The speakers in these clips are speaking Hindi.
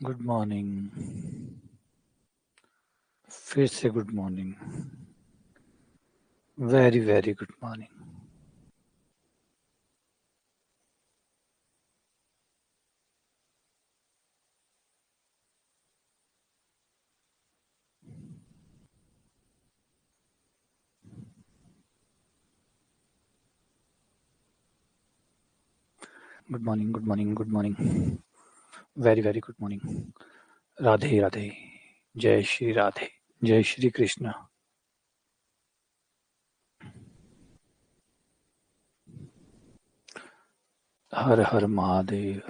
Good morning. फिर से good morning. Very very good morning. Good morning, good morning, good morning. Very very good morning. Radhe Radhe. जय श्री राधे। जय श्री कृष्ण। हर हर Mahadev.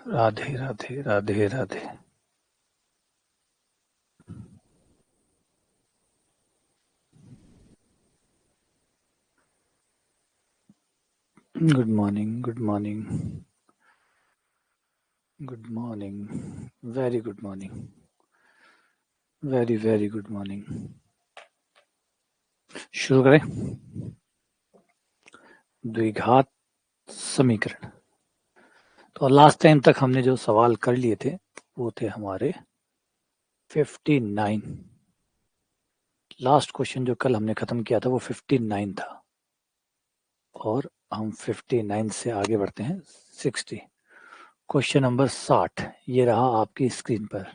Radhe Radhe Radhe Radhe. Good morning, good morning, good morning. Very good morning. Very very good morning. शुरू करें। द्विघात समीकरण। तो लास्ट टाइम तक हमने जो सवाल कर लिए थे वो थे हमारे 59। लास्ट क्वेश्चन जो कल हमने खत्म किया था वो 59 था और हम 59 से आगे बढ़ते हैं 60। क्वेश्चन नंबर 60 ये रहा आपकी स्क्रीन पर।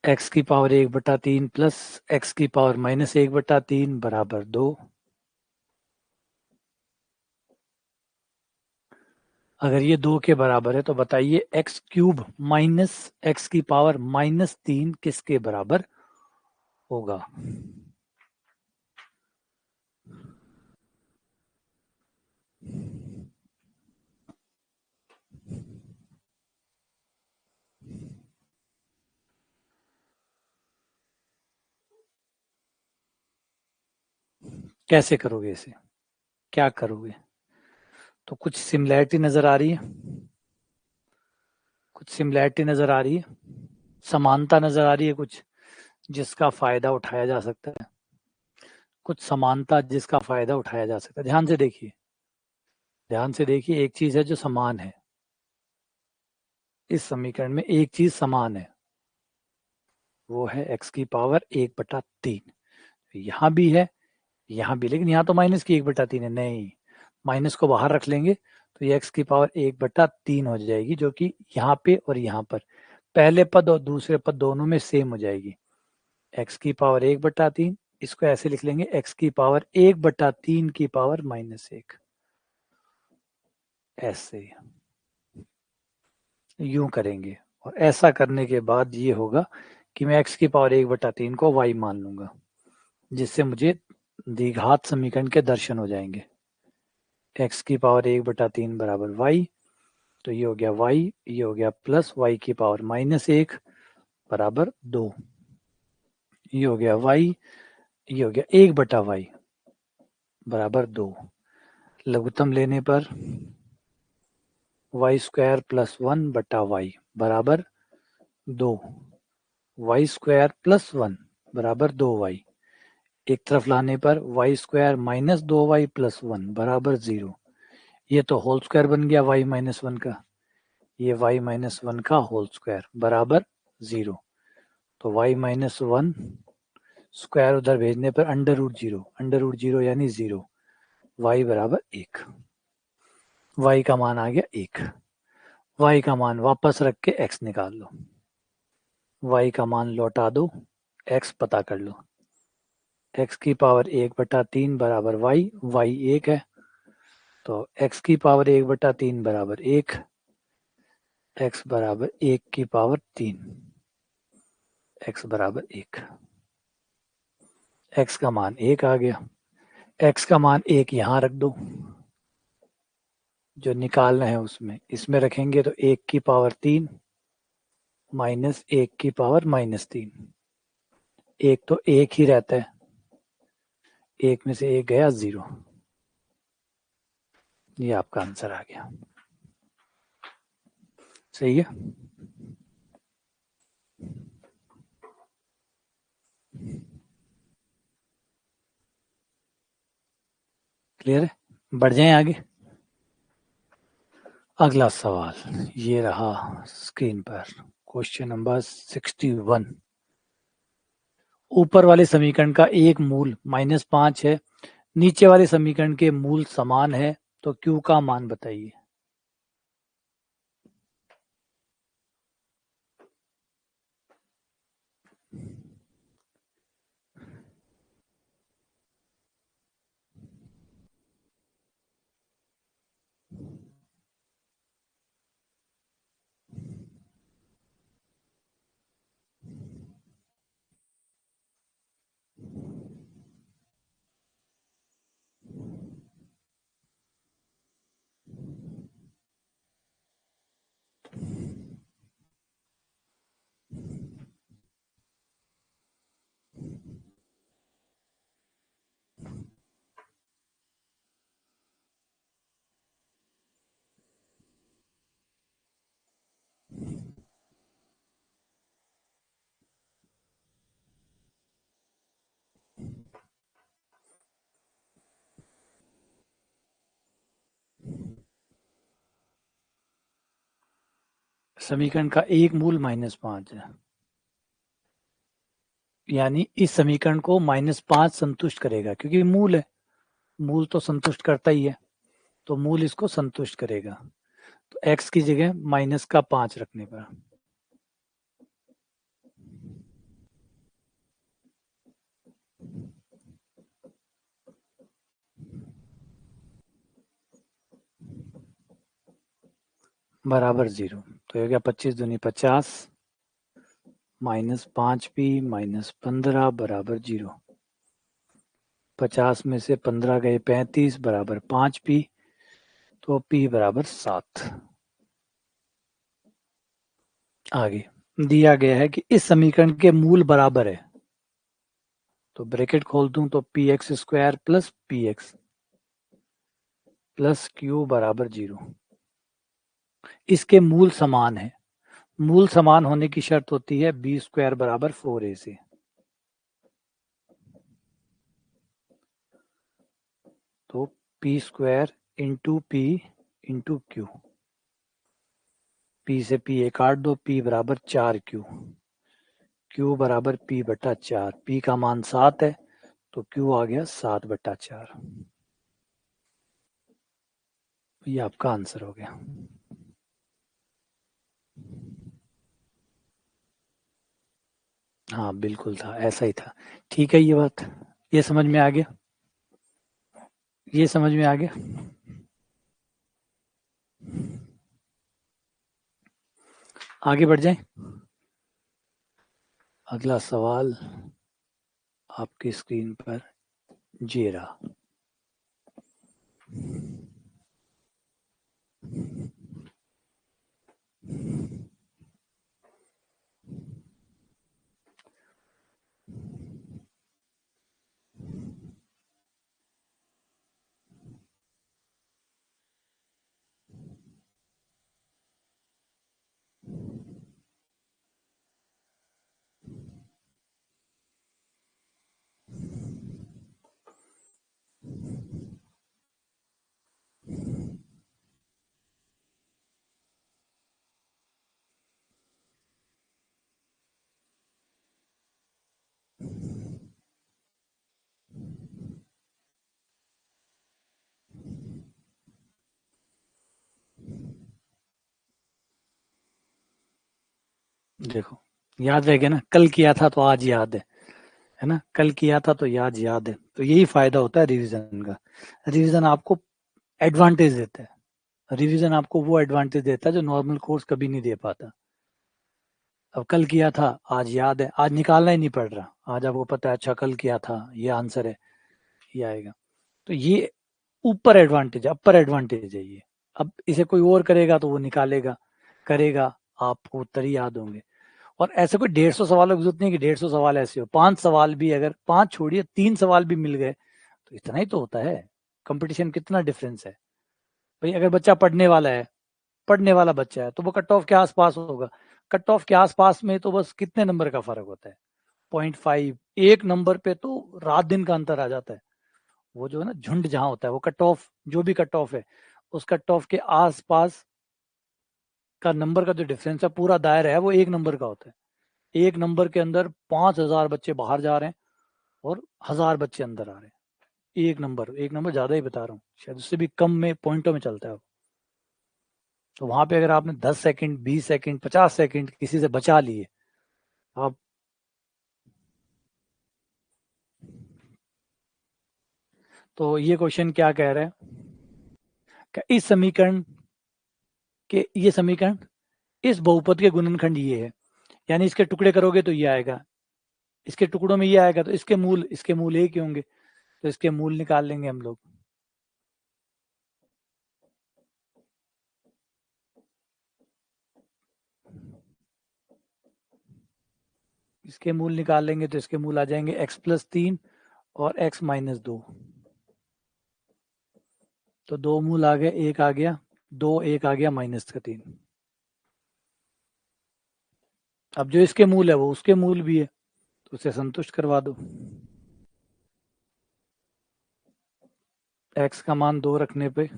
x की पावर 1/3 प्लस x की पावर -1/3 बराबर 2। अगर ये 2 के बराबर है तो बताइए x³ माइनस x की पावर -3 किसके बराबर होगा? कैसे करोगे इसे? क्या करोगे? तो कुछ सिमिलैरिटी नजर आ रही है, कुछ सिमिलैरिटी नजर आ रही है, समानता नजर आ रही है, कुछ जिसका फायदा उठाया जा सकता है, कुछ समानता जिसका फायदा उठाया जा सकता है। ध्यान से देखिए, ध्यान से देखिए, एक चीज है जो समान है। इस समीकरण में एक चीज समान है, वो है x की पावर 1/3। यहां भी है, यहां भी, लेकिन यहां तो माइनस की 1/3 है। नहीं, माइनस को बाहर रख लेंगे तो ये x की पावर 1/3 हो जाएगी, जो कि यहाँ पे और यहाँ पर पहले पद और दूसरे पद दोनों में सेम हो जाएगी। x की पावर 1/3, इसको ऐसे लिख लेंगे x की पावर 1/3 की पावर -1। ऐसे यूं करेंगे और ऐसा करने के बाद ये होगा कि मैं x की पावर 1/3 को y मान लूंगा, जिससे मुझे द्विघात समीकरण के दर्शन हो जाएंगे। x की पावर 1/3 बराबर y, तो ये हो गया y, ये हो गया प्लस y की पावर -1 बराबर 2, ये हो गया y, ये हो गया 1/y बराबर 2। लघुत्तम लेने पर y² प्लस 1/y बराबर 2, y² प्लस 1 बराबर 2y। एक तरफ लाने पर y² माइनस 2y प्लस 1 बराबर 0। ये तो होल स्क्वायर बन गया y-1 का, ये y-1 का होल स्क्वायर बराबर 0। तो y-1 स्क्वायर उधर भेजने पर अंडर रूट 0 यानी 0, y बराबर 1। y का मान आ गया 1। y का मान वापस रख के x निकाल लो, y का मान लौटा दो, x पता कर लो। x की पावर 1/3 बराबर y 1 है, तो x की पावर 1/3 बराबर 1, x बराबर 1 की पावर 3, x बराबर 1। x का मान 1 आ गया, x का मान 1 यहाँ रख दो, जो निकालना है उसमें, इसमें रखेंगे तो 1 की पावर 3 माइनस 1 की पावर -3। एक तो एक ही रहता है, एक में से एक गया 0। ये आपका आंसर आ गया। सही है। क्लियर है। बढ़ जाएं आगे। अगला सवाल ये रहा स्क्रीन पर, क्वेश्चन नंबर 61। ऊपर वाले समीकरण का एक मूल -5 है, नीचे वाले समीकरण के मूल समान है, तो Q का मान बताइए। समीकरण का एक मूल -5 है, यानी इस समीकरण को -5 संतुष्ट करेगा, क्योंकि मूल है, मूल तो संतुष्ट करता ही है, तो मूल इसको संतुष्ट करेगा। तो x की जगह -5 रखने पर बराबर 0। तो हो गया 25 दूनी 50, -5p -15 बराबर 0। 50 में से 15 गए 35 बराबर 5p, तो p बराबर 7। आगे दिया गया है कि इस समीकरण के मूल बराबर है, तो ब्रैकेट खोल दूं तो px² plus px plus q बराबर 0। इसके मूल समान है। मूल समान होने की शर्त होती है b² बराबर 4ac। तो p² into p into Q, p से p एक काट दो, p बराबर 4q, q बराबर p बटा 4। p का मान 7 है, तो q आ गया 7/4। ये आपका आंसर हो गया। हाँ बिल्कुल था, ऐसा ही था। ठीक है, ये बात ये समझ में आ गया, ये समझ में आ गया। आगे बढ़ जाए। अगला सवाल आपकी स्क्रीन पर ये रहा। देखो, याद रह गया ना, कल किया था तो आज याद है ना, कल किया था तो याद है। तो यही फायदा होता है रिवीजन का। रिवीजन आपको एडवांटेज देता है, रिवीजन आपको वो एडवांटेज देता है जो नॉर्मल कोर्स कभी नहीं दे पाता। अब कल किया था, आज याद है, आज निकालना ही नहीं पड़ रहा, आज आपको पता है अच्छा कल किया था, ये आंसर है, ये आएगा। तो ये ऊपर एडवांटेज, अपर एडवांटेज है ये। अब इसे कोई और करेगा तो वो निकालेगा, करेगा, आपको उत्तर ही याद होंगे। और ऐसे कोई 150 सवालों की जरूरत नहीं कि 150 सवाल ऐसे हो, 5 सवाल भी, अगर 5 छोड़िए 3 सवाल भी मिल गए तो इतना ही तो होता है। कंपटीशन कितना डिफरेंस है भाई। अगर बच्चा पढ़ने वाला है, पढ़ने वाला बच्चा है, तो वो कट ऑफ के आसपास होगा। कट ऑफ के आसपास में तो बस कितने नंबर का फर्क होता है, 0.5, 1 नंबर पे तो रात दिन का अंतर आ जाता है। वो जो है ना झुंड जहां होता है, वो कट ऑफ, जो भी कट ऑफ है, उस कट ऑफ के आसपास का नंबर का जो डिफरेंस है, पूरा दायरा है, वो 1 नंबर का होता है। 1 नंबर के अंदर 5,000 बच्चे बाहर जा रहे हैं और 1,000 बच्चे अंदर आ रहे हैं। 1 नंबर ज्यादा ही बता रहा हूँ, शायद उससे भी कम में पॉइंटों में चलता है। तो वहां पे अगर आपने 10 सेकंड, 20 सेकंड, 50 सेकंड किसी से बचा लिए आप, तो ये क्वेश्चन क्या कह रहे हैं कि इस समीकरण के, ये समीकरण इस बहुपद के गुणनखंड ये है, यानी इसके टुकड़े करोगे तो ये आएगा, इसके टुकड़ों में ये आएगा, तो इसके मूल एक ही होंगे, तो इसके मूल निकाल लेंगे हम लोग। इसके मूल निकाल लेंगे तो इसके मूल आ जाएंगे x+3 और x-2। तो 2 मूल आ गए, 1 आ गया 2, 1 आ गया -3। अब जो इसके मूल है वो उसके मूल भी है, तो उसे संतुष्ट करवा दो। x का मान 2 रखने पे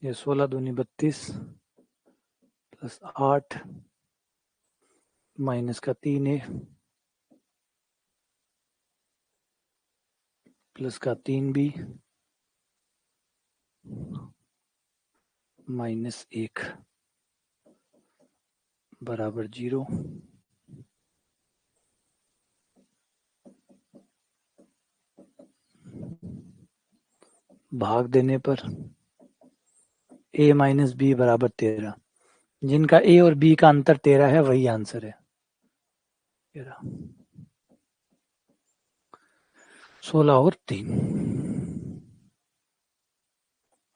ये 16 दूनी 32 +8 माइनस का 3a प्लस का 3b -1 बराबर 0। भाग देने पर a माइनस बी बराबर 13। जिनका a और b का अंतर 13 है वही आंसर है। 16 और 3।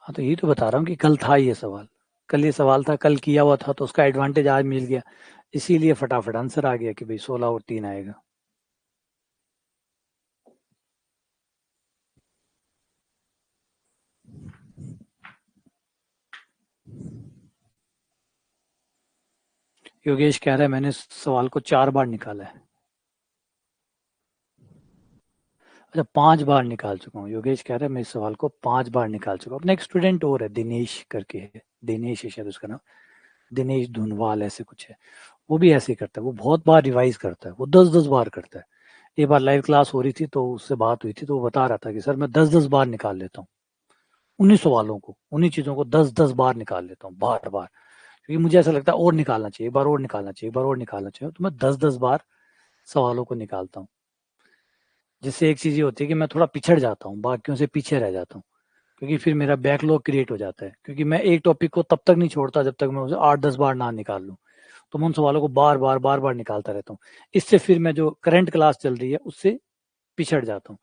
हाँ, तो ये तो बता रहा हूँ कि कल था ये सवाल, कल ये सवाल था, कल किया हुआ था, तो उसका एडवांटेज आज मिल गया, इसीलिए फटाफट आंसर आ गया कि भाई 16 और 3 आएगा। योगेश कह रहा है मैंने सवाल को 4 बार निकाला है। अच्छा, 5 बार निकाल चुका हूँ। योगेश कह रहा है मैं इस सवाल को 5 बार निकाल चुका हूँ। अपना एक स्टूडेंट और है, दिनेश करके है, दिनेश है शायद उसका नाम, दिनेश धुनवाल ऐसे कुछ है। वो भी ऐसे ही करता है, वो बहुत बार रिवाइज करता है, वो 10-10 बार करता है। एक बार लाइव क्लास हो रही थी तो उससे बात हुई थी, तो वो बता रहा था कि सर मैं 10-10 बार निकाल लेता हूँ, उन्हीं सवालों को, उन्हीं चीजों को 10-10 बार निकाल लेता हूँ, बार बार। क्योंकि मुझे ऐसा लगता है और निकालना चाहिए, एक बार और निकालना चाहिए, एक बार और निकालना चाहिए, तो मैं 10-10 बार सवालों को निकालता हूँ। जिससे एक चीज ये होती है कि मैं थोड़ा पिछड़ जाता हूँ, बाकियों से पीछे रह जाता हूँ, क्योंकि फिर मेरा बैकलॉग क्रिएट हो जाता है। क्योंकि मैं एक टॉपिक को तब तक नहीं छोड़ता जब तक मैं उसे 8-10 बार ना निकाल लूँ। तो मैं उन सवालों को बार बार निकालता रहता हूँ। इससे फिर मैं जो करंट क्लास चल रही है उससे पिछड़ जाता हूँ,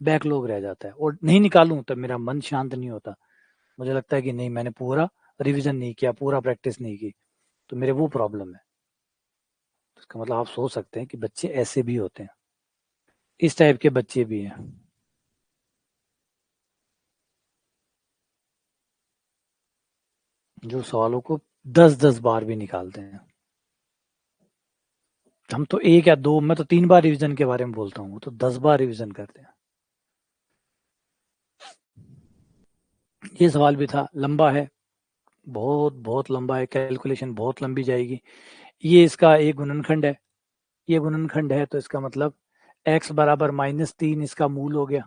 बैकलॉग रह जाता है, और नहीं निकालूं तब मेरा मन शांत नहीं होता। मुझे लगता है कि नहीं, मैंने पूरा रिविजन नहीं किया, पूरा प्रैक्टिस नहीं की, तो मेरे वो प्रॉब्लम है। तो इसका मतलब आप सोच सकते हैं कि बच्चे ऐसे भी होते हैं, इस टाइप के बच्चे भी हैं जो सवालों को 10-10 बार भी निकालते हैं। हम तो 1 या 2, मैं तो 3 बार रिवीजन के बारे में बोलता हूँ, वो तो 10 बार रिवीजन करते हैं। ये सवाल भी था, लंबा है, बहुत बहुत लंबा है, कैलकुलेशन बहुत लंबी जाएगी। ये इसका एक गुणनखंड है, ये गुणनखंड है, तो इसका मतलब x बराबर -3 इसका मूल हो गया,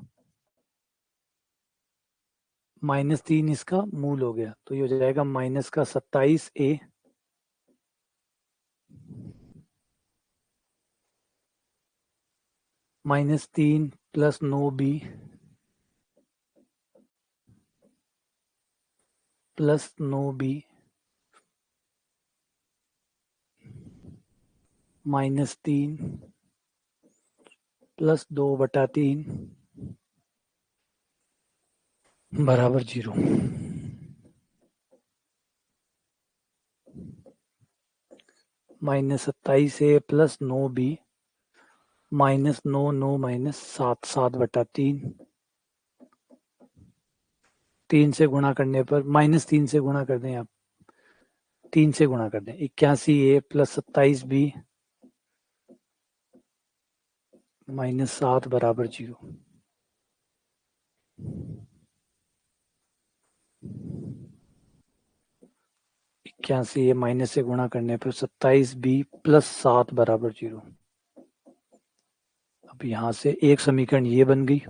-3 इसका मूल हो गया, तो ये हो जाएगा माइनस का 27a -3 + 9b plus 9b minus 3 plus 2/3 बराबर 0। -27a plus 9b minus 9 minus 7/3 3 से गुणा करने पर -3 से गुणा कर दें आप, 3 से गुणा कर दें 81a प्लस 27b -7 बराबर 0। 81a माइनस से गुणा करने पर 27b प्लस 7 बराबर 0। अब यहां से एक समीकरण ये बन गई,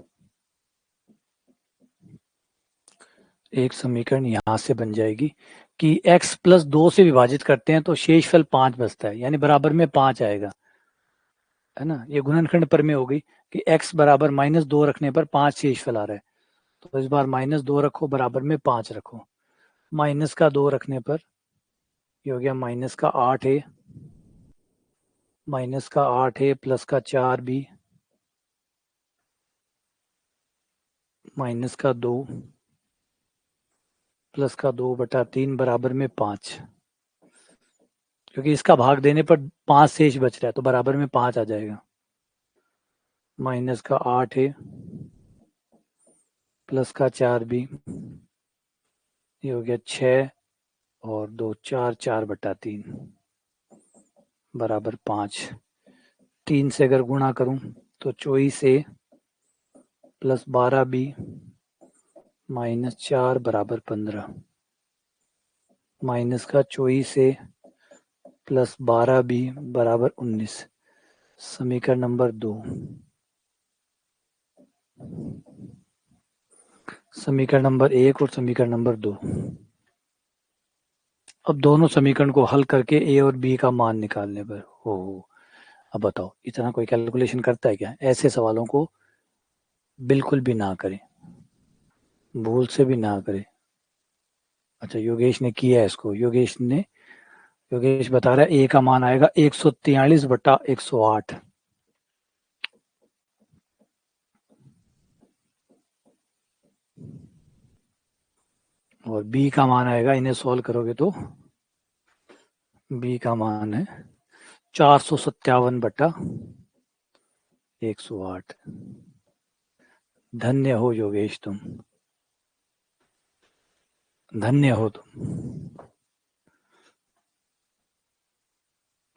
एक समीकरण यहां से बन जाएगी कि x प्लस 2 से विभाजित करते हैं तो शेषफल 5 बचता है, यानी बराबर में 5 आएगा, है ना। ये गुणनखंड पर में हो गई कि x बराबर -2 रखने पर 5 शेषफल आ रहा है, तो इस बार -2 रखो, बराबर में 5 रखो। माइनस का 2 रखने पर ये हो गया माइनस का 8a प्लस का 4b माइनस का 2 प्लस का 2/3 बराबर में 5, क्योंकि इसका भाग देने पर 5 शेष बच रहा है तो बराबर में 5 आ जाएगा। माइनस का 8a प्लस का 4b ये हो गया 6 और 2 4/3 बराबर 5। 3 से अगर गुणा करूं तो 24a प्लस 12b माइनस 4 बराबर 15। माइनस का 24a प्लस 12b बराबर 19। समीकरण नंबर 2। समीकरण नंबर 1 और समीकरण नंबर 2। अब दोनों समीकरण को हल करके a और b का मान निकालने पर हो। अब बताओ, इतना कोई कैलकुलेशन करता है क्या? ऐसे सवालों को बिल्कुल भी ना करें, भूल से भी ना करें। अच्छा, योगेश ने किया है इसको। योगेश बता रहा है a का मान आएगा 143/108 और b का मान आएगा, इन्हें सॉल्व करोगे तो b का मान है 457/108। धन्य हो योगेश, तुम धन्य हो तुम।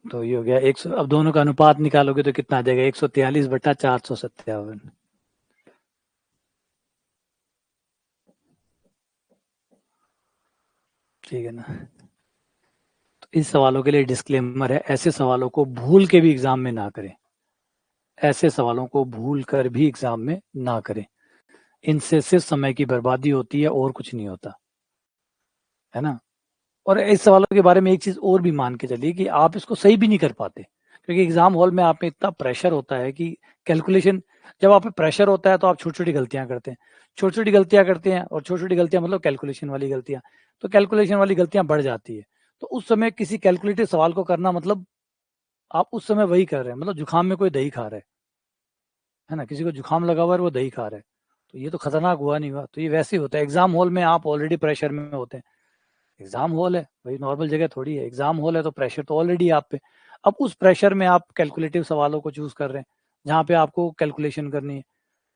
तो ये हो गया 100। अब दोनों का अनुपात निकालोगे तो कितना आ जाएगा? 143/457। ठीक है ना। तो इस सवालों के लिए डिस्क्लेमर है, ऐसे सवालों को भूल के भी एग्जाम में ना करें, ऐसे सवालों को भूल कर भी एग्जाम में ना करें। इनसे सिर्फ समय की बर्बादी होती है और कुछ नहीं होता, है ना। और इस सवालों के बारे में एक चीज और भी मान के चलिए कि आप इसको सही भी नहीं कर पाते, क्योंकि एग्जाम हॉल में आप में इतना प्रेशर होता है कि कैलकुलेशन, जब आप पे प्रेशर होता है तो आप छोटी छोटी गलतियां करते हैं, छोटी छोटी गलतियां करते हैं, और छोटी छोटी गलतियां मतलब कैलकुलेशन वाली गलतियां, तो कैलकुलेशन वाली गलतियां बढ़ जाती है। तो उस समय किसी कैलकुलेटिव सवाल को करना मतलब आप उस समय वही कर रहे हैं, मतलब जुकाम में कोई दही खा रहा है ना, किसी को जुकाम लगा हुआ है वो दही खा रहा है, तो ये तो खतरनाक हुआ नहीं हुआ। तो ये वैसे ही होता है एग्जाम हॉल में, आप ऑलरेडी प्रेशर में होते हैं। एग्जाम हॉल है भाई, नॉर्मल जगह थोड़ी है, एग्जाम हॉल है तो प्रेशर तो ऑलरेडी आप पे। अब उस प्रेशर में आप कैलकुलेटिव सवालों को चूज कर रहे हैं जहाँ पे आपको कैलकुलेशन करनी है।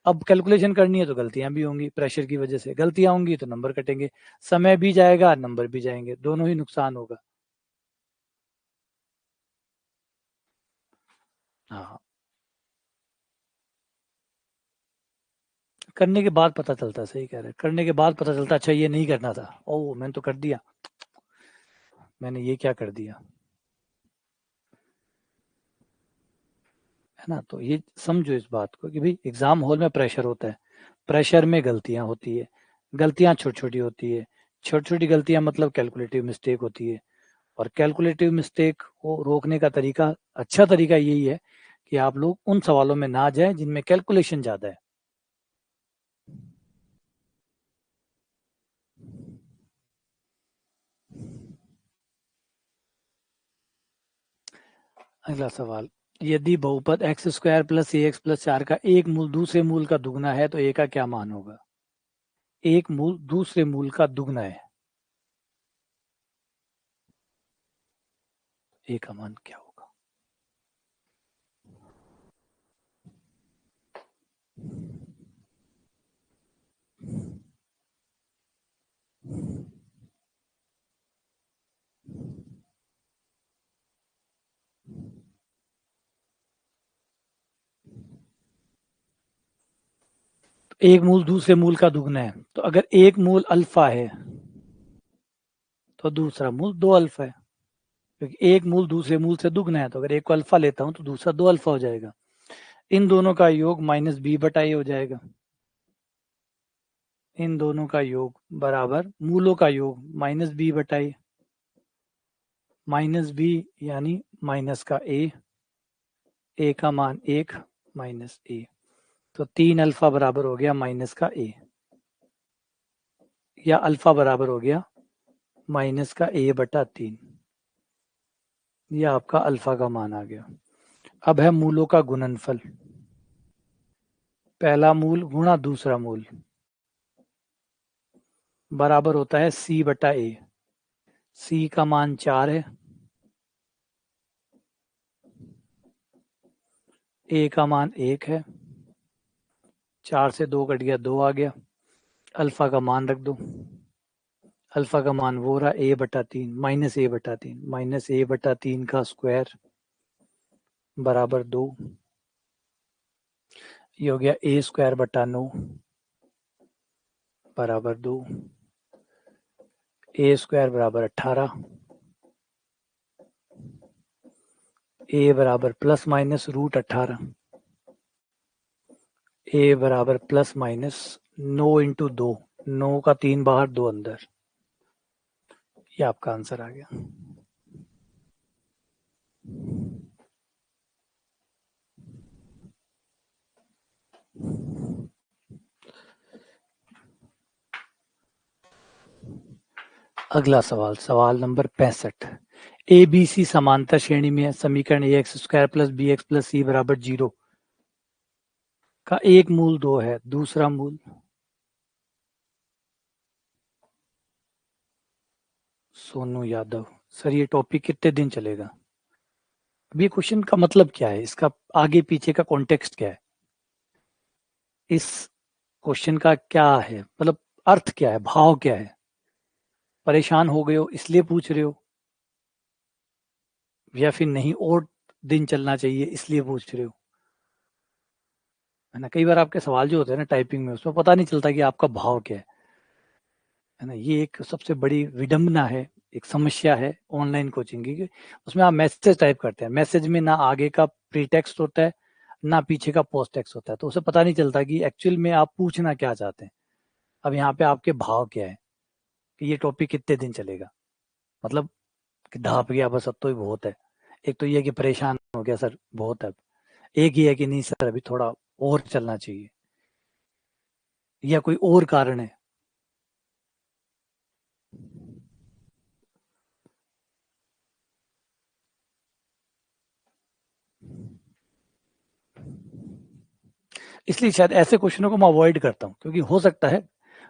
अब कैलकुलेशन करनी है तो गलतियां भी होंगी, प्रेशर की वजह से गलतियां होंगी तो नंबर कटेंगे, समय भी जाएगा, नंबर भी जाएंगे, दोनों ही नुकसान होगा। हाँ, करने के बाद पता चलता, सही कह रहे हैं, करने के बाद पता चलता अच्छा ये नहीं करना था, ओह मैंने तो कर दिया, मैंने ये क्या कर दिया, है ना। तो ये समझो इस बात को कि भाई एग्जाम हॉल में प्रेशर होता है, प्रेशर में गलतियां होती है, गलतियां छोटी छोटी होती है, छोटी छोटी गलतियां मतलब कैलकुलेटिव मिस्टेक होती है। और कैलकुलेटिव मिस्टेक को रोकने का तरीका, अच्छा तरीका यही है कि आप लोग उन सवालों में ना जाएं जिनमें कैलकुलेशन ज्यादा है। अगला सवाल, यदि बहुपद एक्स स्क्वायर प्लस ए एक्स प्लस 4 का एक मूल दूसरे मूल का दुगना है तो ए का क्या मान होगा? एक मूल दूसरे मूल का दुगना है, ए का मान क्या होगा? एक मूल दूसरे मूल का दुगना है, तो अगर एक मूल अल्फा है तो दूसरा मूल 2 अल्फा है, क्योंकि एक मूल दूसरे मूल से दुगना है, तो अगर एक को अल्फा लेता हूं तो दूसरा 2 अल्फा हो जाएगा। इन दोनों का योग माइनस बी बटा ए हो जाएगा। इन दोनों का योग बराबर मूलों का योग माइनस बी बटा ए, माइनस बी यानी माइनस का ए का मान 1 माइनस ए, तो 3 अल्फा बराबर हो गया माइनस का ए, या अल्फा बराबर हो गया माइनस का ए बटा 3। ये आपका अल्फा का मान आ गया। अब है मूलों का गुणनफल, पहला मूल गुणा दूसरा मूल बराबर होता है सी बटा ए। सी का मान 4 है, ए का मान 1 है, 4 से 2 कट गया, 2 आ गया। अल्फा का मान रख दो, अल्फा का मान वो रहा ए बटा 3 माइनस ए बटा 3, माइनस ए बटा 3 का स्क्वायर बराबर 2। ये हो गया ए स्क्वायर बटा 9 बराबर 2, ए स्क्वायर बराबर 18, ए बराबर प्लस माइनस रूट 18, ए बराबर प्लस माइनस 9 इंटू 2, 9 का 3 बाहर 2 अंदर। ये आपका आंसर आ गया। अगला सवाल, सवाल नंबर 65। ए बी सी समांतर श्रेणी में है, समीकरण A X square plus B X plus C बराबर 0 का एक मूल 2 है, दूसरा मूल। सोनू यादव, सर ये टॉपिक कितने दिन चलेगा? अभी क्वेश्चन का मतलब क्या है, इसका आगे पीछे का कॉन्टेक्स्ट क्या है, इस क्वेश्चन का क्या है, मतलब अर्थ क्या है, भाव क्या है? परेशान हो गए हो इसलिए पूछ रहे हो, या फिर नहीं और दिन चलना चाहिए इसलिए पूछ रहे हो? है ना, कई बार आपके सवाल जो होते हैं ना टाइपिंग में, उसमें पता नहीं चलता कि आपका भाव क्या है ना। ये एक सबसे बड़ी विडंबना है, एक समस्या है ऑनलाइन कोचिंग की, उसमें आप मैसेज टाइप करते हैं, मैसेज में ना आगे का प्री टेक्स्ट होता है ना पीछे का पोस्ट टेक्स्ट होता है, तो उसे पता नहीं चलता कि एक्चुअल में आप पूछना क्या चाहते हैं। अब यहाँ पे आपके भाव क्या है कि ये टॉपिक कितने दिन चलेगा, मतलब कि ढाप गया बस अब तो ही बहुत है। एक तो ये कि परेशान हो गया सर बहुत है, एक ही है कि नहीं सर अभी थोड़ा और चलना चाहिए, या कोई और कारण है? इसलिए शायद ऐसे क्वेश्चनों को मैं अवॉइड करता हूँ, क्योंकि हो सकता है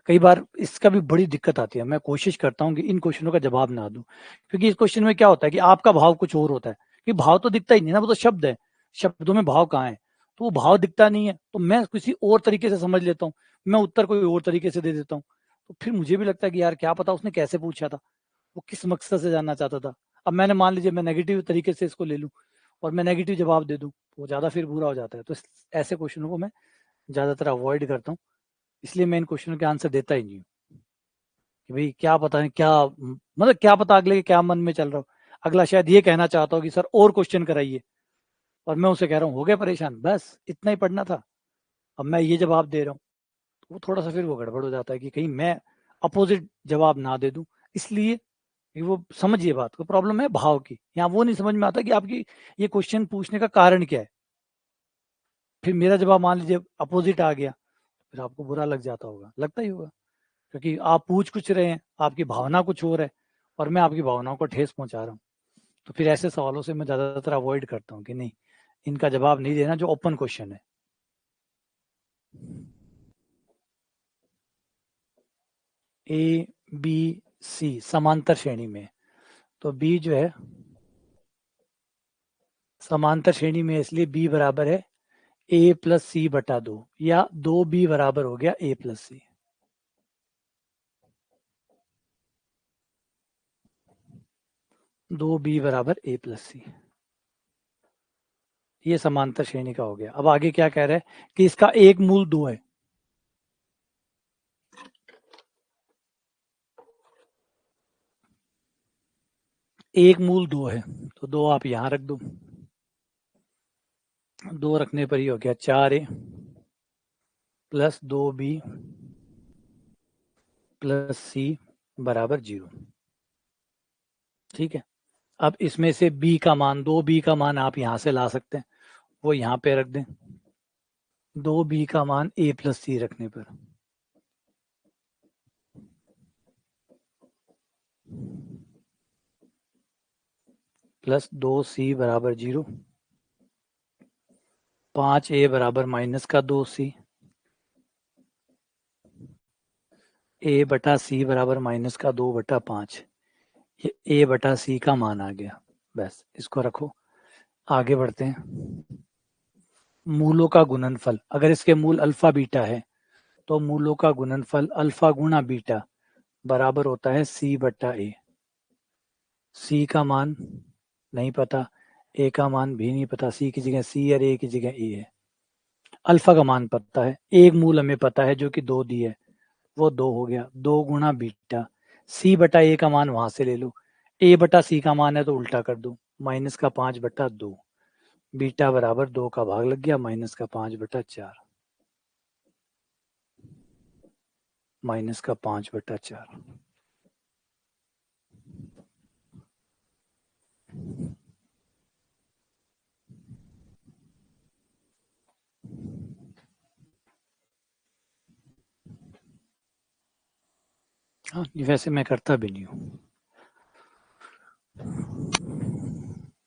कई बार इसका भी बड़ी दिक्कत आती है। मैं कोशिश करता हूँ कि इन क्वेश्चनों का जवाब ना दूं, क्योंकि इस क्वेश्चन में क्या होता है कि आपका भाव कुछ और होता है, कि भाव तो दिखता ही नहीं ना, वो तो शब्द है, शब्दों में भाव कहाँ है, तो वो भाव दिखता नहीं है, तो मैं किसी और तरीके से समझ लेता हूँ, मैं उत्तर कोई और तरीके से दे देता हूँ। तो फिर मुझे भी लगता है कि यार क्या पता उसने कैसे पूछा था, वो किस मकसद से जानना चाहता था। अब मैंने मान लीजिए मैं नेगेटिव तरीके से इसको ले लूँ और मैं नेगेटिव जवाब दे दूँ, वो ज्यादा फिर बुरा हो जाता है। तो ऐसे क्वेश्चनों को मैं ज्यादातर अवॉइड करता हूँ, इसलिए मैं इन क्वेश्चनों के आंसर देता ही नहीं हूँ, कि भाई क्या पता नहीं क्या, मतलब क्या पता अगले के क्या मन में चल रहा हो। अगला शायद ये कहना चाहता हो कि सर और क्वेश्चन कराइए, और मैं उसे कह रहा हूँ हो गया परेशान, बस इतना ही पढ़ना था, अब मैं ये जवाब दे रहा हूँ। वो थोड़ा सा फिर वो गड़बड़ हो जाता है कि कहीं मैं अपोजिट जवाब ना दे दूं, इसलिए कि वो समझिए बात को, प्रॉब्लम है भाव की। यहाँ वो नहीं समझ में आता कि आपकी ये क्वेश्चन पूछने का कारण क्या है, फिर मेरा जवाब मान लीजिए अपोजिट आ गया, फिर आपको बुरा लग जाता होगा, लगता ही होगा, क्योंकि आप पूछ कुछ रहे हैं, आपकी भावना कुछ और है, और मैं आपकी भावनाओं को ठेस पहुंचा रहा हूँ। तो फिर ऐसे सवालों से मैं ज़्यादातर अवॉइड करता हूँ कि नहीं, इनका जवाब नहीं देना जो ओपन क्वेश्चन है। ए बी सी समांतर श्रेणी में, तो बी जो है समांतर श्रेणी में, इसलिए बी बराबर है ए प्लस सी बटा 2, या 2b बराबर हो गया ए प्लस सी। दो बी बराबर ए प्लस सी, ये समांतर श्रेणी का हो गया। अब आगे क्या कह रहा है कि इसका एक मूल 2 है। एक मूल 2 है, तो 2 आप यहां रख दो। 2 रखने पर ही हो गया 4a plus 2b plus C बराबर 0। ठीक है, अब इसमें से b का मान, 2b का मान आप यहां से ला सकते हैं, वो यहां पे रख दें। 2b का मान a प्लस सी रखने पर प्लस 2c बराबर 0, 5a बराबर माइनस का 2c, a बटा सी बराबर माइनस का 2/5, ये a बटा सी का मान आ गया। बस इसको रखो, आगे बढ़ते हैं। मूलों का गुणनफल, अगर इसके मूल अल्फा बीटा है तो मूलों का गुणनफल अल्फा गुणा बीटा बराबर होता है सी बटा ए। सी का मान नहीं पता, ए का मान भी नहीं पता, सी की जगह सी और ए की जगह ए है। अल्फा का मान पता है, एक मूल हमें पता है जो कि 2 दी है, वो 2 हो गया, 2 गुणा बीटा, सी बटा ए का मान वहां से ले लो, ए बटा सी का मान है तो उल्टा कर दो, माइनस का 5/2, बीटा बराबर 2 का भाग लग गया, माइनस का 5/4, माइनस का 5/4। हाँ, वैसे मैं करता भी नहीं हूँ,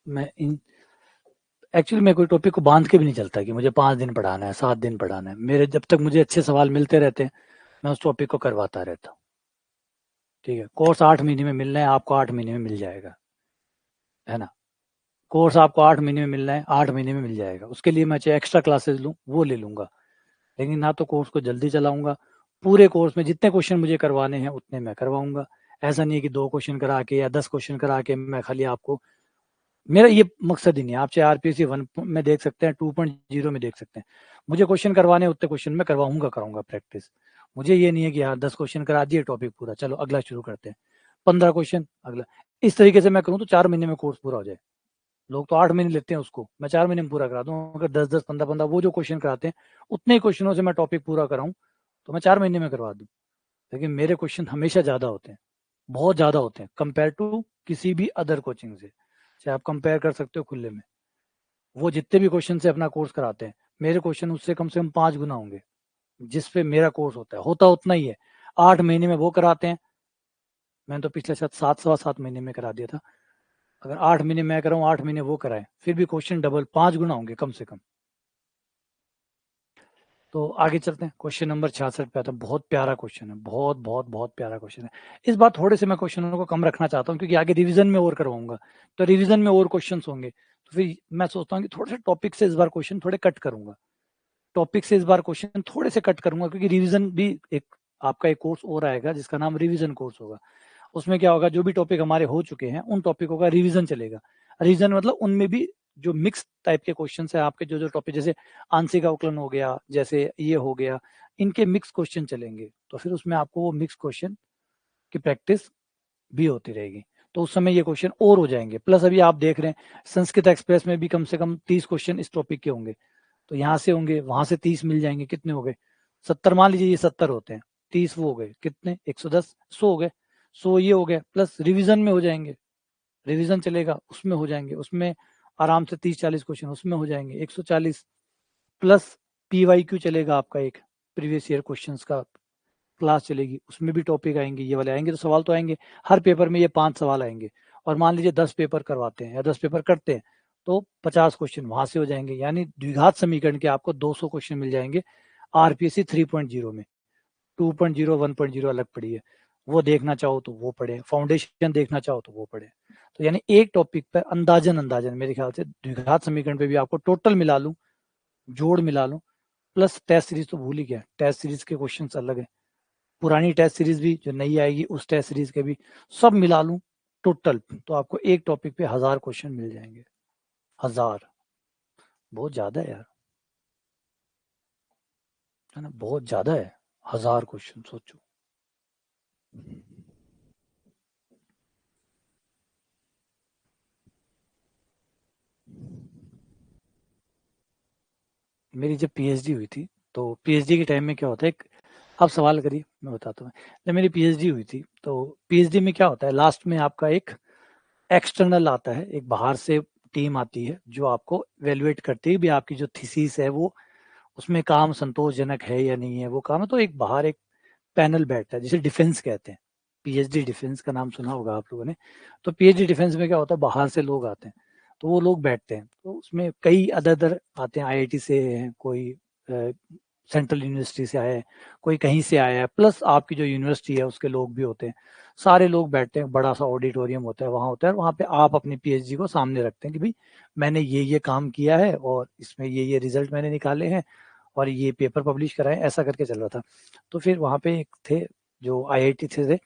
मैं इन एक्चुअली मैं कोई टॉपिक को बांध के भी नहीं चलता कि मुझे 5 दिन पढ़ाना है, 7 दिन पढ़ाना है। मेरे जब तक मुझे अच्छे सवाल मिलते रहते हैं मैं उस टॉपिक को करवाता रहता हूँ। ठीक है, कोर्स 8 महीने में मिलना है आपको, 8 महीने में मिल जाएगा, है ना। कोर्स आपको 8 महीने में मिलना है, 8 महीने में मिल जाएगा। उसके लिए मैं चाहे एक्स्ट्रा क्लासेस लूँ वो ले लूँगा, लेकिन ना तो कोर्स को जल्दी चलाऊंगा। पूरे कोर्स में जितने क्वेश्चन मुझे करवाने हैं उतने मैं करवाऊंगा। ऐसा नहीं है कि 2 क्वेश्चन करा के या 10 क्वेश्चन करा के मैं खाली आपको, मेरा ये मकसद ही नहीं है। आप चाहे आरपीएससी 1 में देख सकते हैं, 2.0 में देख सकते हैं, मुझे क्वेश्चन करवाने उतने क्वेश्चन मैं करवाऊंगा, कराऊंगा प्रैक्टिस। मुझे ये नहीं है कि यार 10 क्वेश्चन करा दिए टॉपिक पूरा, चलो अगला शुरू करते हैं, 15 क्वेश्चन अगला। इस तरीके से मैं करूँ तो 4 महीने में कोर्स पूरा हो जाए। लोग तो 8 महीने लेते हैं उसको, मैं 4 महीने में पूरा करा दूं। अगर 10-10, 15-15 वो जो क्वेश्चन कराते हैं उतने ही क्वेश्चनों से मैं टॉपिक पूरा कराऊं तो मैं 4 महीने में करवा दूं। लेकिन मेरे क्वेश्चन हमेशा ज़्यादा होते हैं, बहुत ज़्यादा होते हैं कंपेयर टू किसी भी अदर कोचिंग से। चाहे आप कंपेयर कर सकते हो खुले में, वो जितने भी क्वेश्चन से अपना कोर्स कराते हैं मेरे क्वेश्चन उससे कम से कम 5 गुना होंगे। जिस पे मेरा कोर्स होता उतना ही है। 8 महीने में वो कराते हैं, मैंने तो पिछले शायद 7 सवा 7 महीने में करा दिया था। अगर 8 महीने मैं कराऊँ, 8 महीने वो कराए, फिर भी क्वेश्चन डबल 5 गुना होंगे कम से कम। तो आगे चलते हैं, क्वेश्चन नंबर 66 पे आता है। बहुत प्यारा क्वेश्चन है, बहुत बहुत बहुत प्यारा क्वेश्चन है। इस बार थोड़े से मैं क्वेश्चनों को कम रखना चाहता हूँ क्योंकि आगे रिवीजन में और करवाऊंगा, तो रिवीजन में और क्वेश्चन होंगे, तो फिर मैं सोचता हूँ कि थोड़े से टॉपिक से इस बार क्वेश्चन थोड़े कट करूंगा। टॉपिक से इस बार क्वेश्चन थोड़े से कट करूंगा क्योंकि रिवीजन भी एक आपका एक कोर्स और आएगा जिसका नाम रिवीजन कोर्स होगा। उसमें क्या होगा, जो भी टॉपिक हमारे हो चुके हैं उन टॉपिकों का रिवीजन चलेगा। रिवीजन मतलब उनमें भी जो मिक्स टाइप के क्वेश्चन है आपके, जो जो टॉपिक जैसे आंशिक अवकलन हो गया, जैसे ये हो गया, इनके मिक्स क्वेश्चन चलेंगे। तो फिर उसमें आपको वो मिक्स क्वेश्चन की प्रैक्टिस भी होती रहेगी, तो उस समय ये क्वेश्चन और हो जाएंगे। प्लस अभी आप देख रहे हैं संस्कृत एक्सप्रेस में भी कम से कम 30 क्वेश्चन इस टॉपिक के होंगे, तो यहाँ से होंगे, वहां से 30 मिल जाएंगे, कितने हो गए 70, मान लीजिए ये 70 होते हैं, 30 वो हो गए कितने 110, 100 हो गए, 100 ये हो गए, प्लस रिवीजन में हो जाएंगे, रिवीजन चलेगा उसमें हो जाएंगे, उसमें आराम से 30-40 क्वेश्चन उसमें हो जाएंगे 140, प्लस पीवाईक्यू चलेगा आपका, एक प्रीवियस ईयर क्वेश्चंस का क्लास चलेगी, उसमें भी टॉपिक आएंगे, ये वाले आएंगे, तो सवाल तो आएंगे हर पेपर में, ये 5 सवाल आएंगे। और मान लीजिए 10 पेपर करवाते हैं या 10 पेपर करते हैं तो 50 क्वेश्चन वहां से हो जाएंगे, यानी द्विघात समीकरण के आपको 200 क्वेश्चन मिल जाएंगे आरपीएससी 3.0 में। 2.0 1.0 अलग पड़ी है, वो देखना चाहो तो वो पढ़े, फाउंडेशन देखना चाहो तो वो पढ़े। तो यानी एक टॉपिक पर अंदाजन मेरे ख्याल से द्विघात समीकरण पे भी आपको टोटल मिला लूं, जोड़ मिला लूं, प्लस टेस्ट सीरीज तो भूल ही गया, टेस्ट सीरीज के क्वेश्चन अलग है, पुरानी टेस्ट सीरीज भी जो नई आएगी उस टेस्ट सीरीज के भी सब मिला लूं टोटल, तो आपको एक टॉपिक पे 1000 क्वेश्चन मिल जाएंगे। 1000 बहुत ज्यादा है यार, है ना, बहुत ज्यादा है 1000 क्वेश्चन, सोचो। मेरी जब पीएचडी हुई थी, तो पीएचडी के टाइम में क्या होता है, आप सवाल करिए मैं बताता हूँ। जब मेरी पीएचडी हुई थी तो पीएचडी में क्या होता है, लास्ट में आपका एक एक्सटर्नल आता है, एक बाहर से टीम आती है जो आपको इवेल्युएट करती है भी आपकी जो थीसिस है वो उसमें काम संतोषजनक है या नहीं है, वो काम है। तो एक बाहर एक पैनल बैठता है जिसे डिफेंस कहते हैं, पीएचडी डिफेंस का नाम सुना होगा आप लोगों ने। तो पीएचडी डिफेंस में क्या होता है, बाहर से लोग आते हैं, तो वो लोग बैठते हैं, तो उसमें कई अदर अदर आते हैं, आईआईटी से हैं, कोई सेंट्रल यूनिवर्सिटी से आया है, कोई कहीं से आया है, प्लस आपकी जो यूनिवर्सिटी है उसके लोग भी होते हैं, सारे लोग बैठते हैं, बड़ा सा ऑडिटोरियम होता है, वहाँ होता है, वहाँ पे आप अपनी पीएचडी को सामने रखते हैं कि भाई मैंने ये काम किया है और इसमें ये रिजल्ट मैंने निकाले हैं और ये पेपर पब्लिश कराए, ऐसा करके चल रहा था। तो फिर वहाँ पे एक थे जो आईआईटी थे,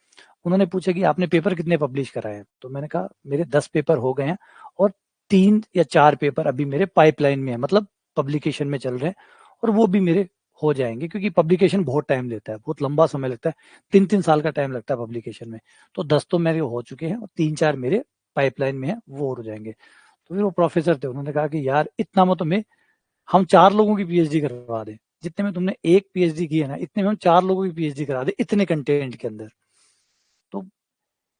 उन्होंने पूछा कि आपने पेपर कितने पब्लिश कराए हैं, तो मैंने कहा मेरे 10 पेपर हो गए हैं और 3 या 4 पेपर अभी मेरे पाइपलाइन में है, मतलब पब्लिकेशन में चल रहे हैं, और वो भी मेरे हो जाएंगे, क्योंकि पब्लिकेशन बहुत टाइम लेता है, बहुत लंबा समय लगता है, 3-3 साल का टाइम लगता है पब्लिकेशन में। तो 10 तो मेरे हो चुके हैं और 3-4 मेरे पाइपलाइन में है, वो हो जाएंगे। तो फिर वो प्रोफेसर थे, उन्होंने कहा कि यार इतना मत में हम 4 लोगों की पीएचडी करवा दें, जितने में तुमने एक पीएचडी की है ना, इतने में हम 4 लोगों की पीएचडी करा दे इतने कंटेंट के अंदर। तो